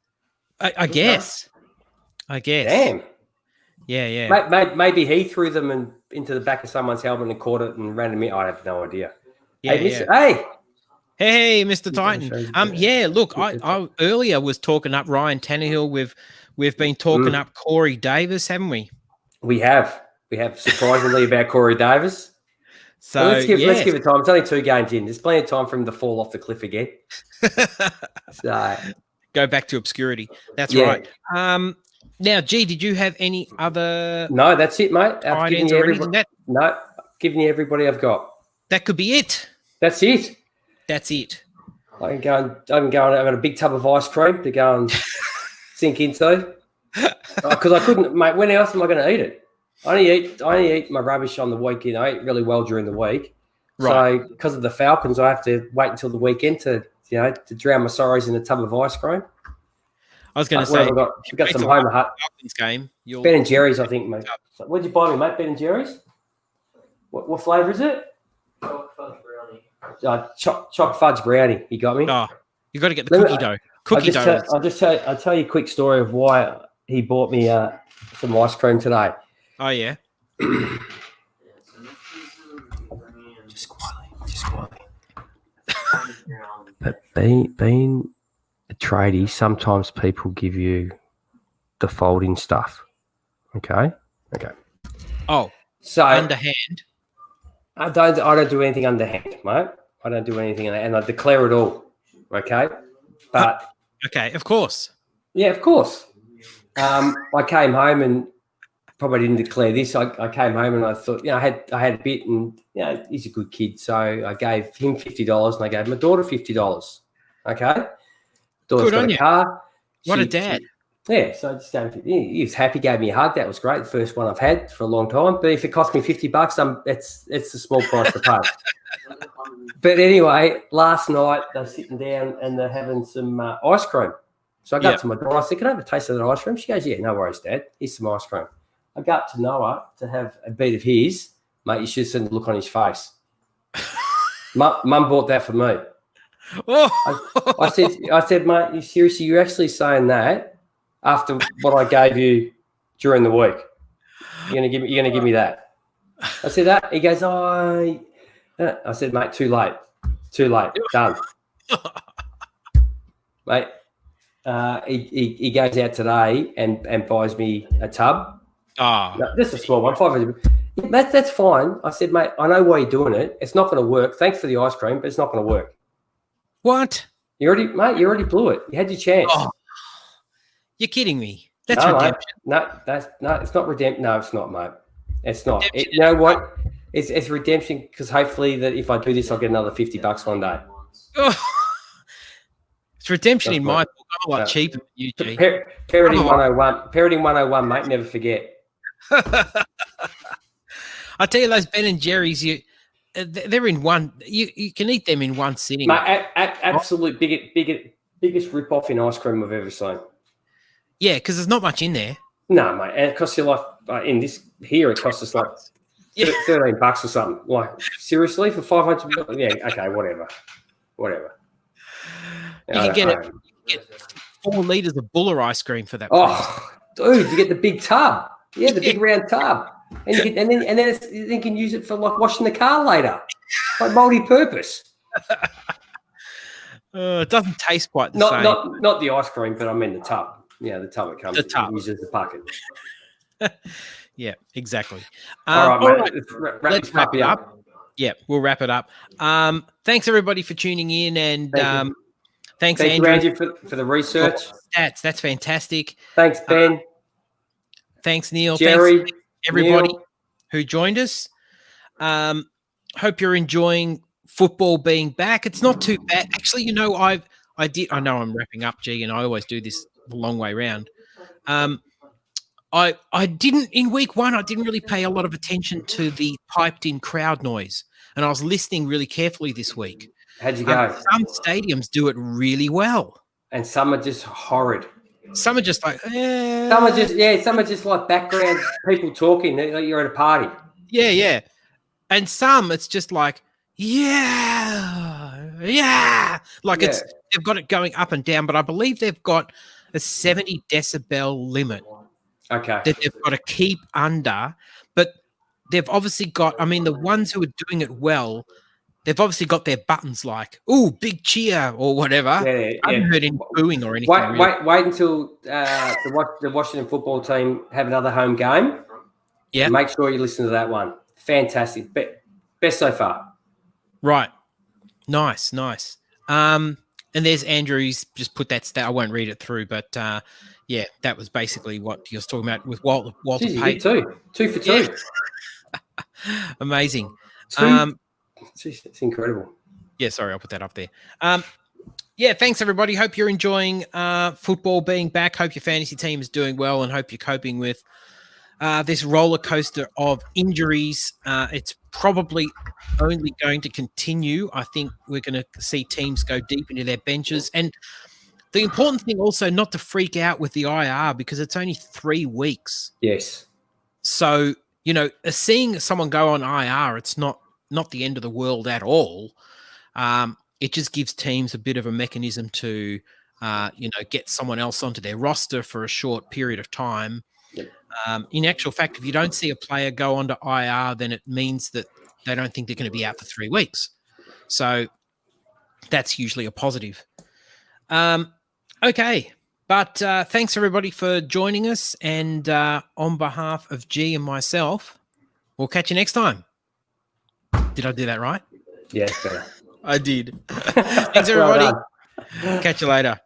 Speaker 1: I guess.
Speaker 2: Damn.
Speaker 1: Yeah.
Speaker 2: Maybe he threw them into the back of someone's helmet and caught it and ran them in. I have no idea.
Speaker 1: Yeah,
Speaker 2: Hey,
Speaker 1: yeah.
Speaker 2: hey.
Speaker 1: Hey, Mr.
Speaker 2: gonna show
Speaker 1: Titan.
Speaker 2: you
Speaker 1: Yeah. Look, I earlier was talking up Ryan Tannehill. We've been talking up Corey Davis, haven't we?
Speaker 2: We have surprisingly about Corey Davis.
Speaker 1: So
Speaker 2: But let's give it time. It's only 2 games in. There's plenty of time for him to fall off the cliff again. So
Speaker 1: go back to obscurity. That's
Speaker 2: Yeah.
Speaker 1: right. Now, G, did you have any other
Speaker 2: no, that's it, mate.
Speaker 1: tight ends or anything?
Speaker 2: I've given you everybody I've got.
Speaker 1: That could be it.
Speaker 2: That's it.
Speaker 1: That's it.
Speaker 2: I've got a big tub of ice cream to go and sink into. Because I couldn't, mate. When else am I going to eat it? I only eat my rubbish on the weekend. I eat really well during the week.
Speaker 1: Right.
Speaker 2: So because of the Falcons, I have to wait until the weekend to drown my sorrows in a tub of ice cream.
Speaker 1: I was going to say,
Speaker 2: we've got some Homer Hut.
Speaker 1: Falcons game.
Speaker 2: Ben and Jerry's, I think, mate. So what did you buy me, mate? Ben and Jerry's? What flavour is it? Choc fudge brownie. You got me?
Speaker 1: Oh, you got to get the cookie dough.
Speaker 2: I'll tell you a quick story of why he bought me some ice cream today.
Speaker 1: Oh, yeah.
Speaker 2: Just quietly. But being a tradie, sometimes people give you the folding stuff. Okay.
Speaker 1: Oh,
Speaker 2: so
Speaker 1: underhand.
Speaker 2: I don't do anything underhand, mate. I don't do anything, and I declare it all. Okay, but
Speaker 1: okay, of course.
Speaker 2: Yeah, of course. I came home and probably didn't declare this. I came home and I thought, I had a bit, and he's a good kid, so I gave him $50 and I gave my daughter $50. Okay, daughter's got a car.
Speaker 1: What a dad!
Speaker 2: Yeah, so I just gave him. He was happy, gave me a hug. That was great. The first one I've had for a long time. But if it cost me $50, it's a small price to pay. But anyway, last night they're sitting down and they're having some ice cream. So I go up to my daughter. I said, "Can I have a taste of that ice cream?" She goes, "Yeah, no worries, Dad. Here's some ice cream." I go up to Noah to have a bit of his. Mate, you should have seen the look on his face. Mum bought that for me.
Speaker 1: Oh.
Speaker 2: I said, mate, you seriously, you're actually saying that after what I gave you during the week? You're gonna give me that? I said that. He goes, I said, mate, too late, done. Mate, he goes out today and buys me a tub. No, this is a small one, 500. That's fine. I said, mate, I know why you're doing it. It's not going to work. Thanks for the ice cream, but it's not going to work.
Speaker 1: What?
Speaker 2: You already blew it. You had your chance.
Speaker 1: Oh, you're kidding me. That's redemption.
Speaker 2: Mate, it's not redemption. No, it's not, mate. It's not. You know what? It's redemption because hopefully that if I do this, I'll get another $50 one day.
Speaker 1: Oh. It's redemption in my book. I'm a lot cheaper than you, G.
Speaker 2: Parenting 101. Parenting 101, mate. Never forget.
Speaker 1: I tell you, those Ben and Jerry's, they're in one. You can eat them in one sitting.
Speaker 2: Mate, absolute biggest rip off in ice cream I've ever seen.
Speaker 1: Yeah, because there's not much in there.
Speaker 2: No, mate, and it costs you like in this here. It costs us like $13 or something. Like seriously for 500. Yeah, okay, whatever.
Speaker 1: You can get 4 liters of Buller ice cream for that.
Speaker 2: Oh, dude, you get the big tub. Yeah, the big round tub, and then you can use it for like washing the car later, like multi-purpose.
Speaker 1: It doesn't taste quite the same.
Speaker 2: Not the ice cream, but I mean the tub. Yeah, the tub it comes. The tub uses the bucket.
Speaker 1: Yeah, exactly.
Speaker 2: All right, mate. Let's wrap it up.
Speaker 1: Yeah, we'll wrap it up. Thanks everybody for tuning in, and thanks
Speaker 2: Thank
Speaker 1: Andrew,
Speaker 2: you, for the research.
Speaker 1: Stats, that's fantastic.
Speaker 2: Thanks, Ben.
Speaker 1: Thanks, Neil.
Speaker 2: Jerry,
Speaker 1: thanks everybody
Speaker 2: Neil.
Speaker 1: Who joined us. Hope you're enjoying football being back. It's not too bad. Actually, I know I'm wrapping up, G, and I always do this the long way round. I didn't in week 1. I didn't really pay a lot of attention to the piped-in crowd noise, and I was listening really carefully this week.
Speaker 2: How'd you go?
Speaker 1: Some stadiums do it really well,
Speaker 2: and some are just horrid.
Speaker 1: Some are just like,
Speaker 2: Some are just like background people talking. Like you're at a party.
Speaker 1: Yeah, and some it's just like, like it's they've got it going up and down, but I believe they've got a 70 decibel limit.
Speaker 2: Okay.
Speaker 1: That they've got to keep under, but they've obviously got. I mean, the ones who are doing it well, they've obviously got their buttons like, "Ooh, big cheer" or whatever. I haven't heard any booing or anything.
Speaker 2: Wait until the Washington football team have another home game.
Speaker 1: Yeah.
Speaker 2: Make sure you listen to that one. Fantastic. Best so far.
Speaker 1: Right. Nice. And there's Andrew's just put that stat. I won't read it through, but yeah, that was basically what you were talking about with Walter Payton.
Speaker 2: Two for two.
Speaker 1: Yeah. Amazing.
Speaker 2: It's incredible.
Speaker 1: Yeah, sorry, I'll put that up there. Yeah, thanks everybody. Hope you're enjoying football being back. Hope your fantasy team is doing well, and hope you're coping with this roller coaster of injuries. It's probably only going to continue. I think we're going to see teams go deep into their benches. And the important thing also not to freak out with the IR because it's only 3 weeks.
Speaker 2: Yes.
Speaker 1: So, seeing someone go on IR, it's not the end of the world at all. It just gives teams a bit of a mechanism to, get someone else onto their roster for a short period of time. In actual fact, if you don't see a player go onto IR, then it means that they don't think they're going to be out for 3 weeks. So that's usually a positive. Okay. But thanks, everybody, for joining us. And on behalf of G and myself, we'll catch you next time. Did I do that right?
Speaker 2: Yeah, better.
Speaker 1: I did. Thanks, everybody. Catch you later.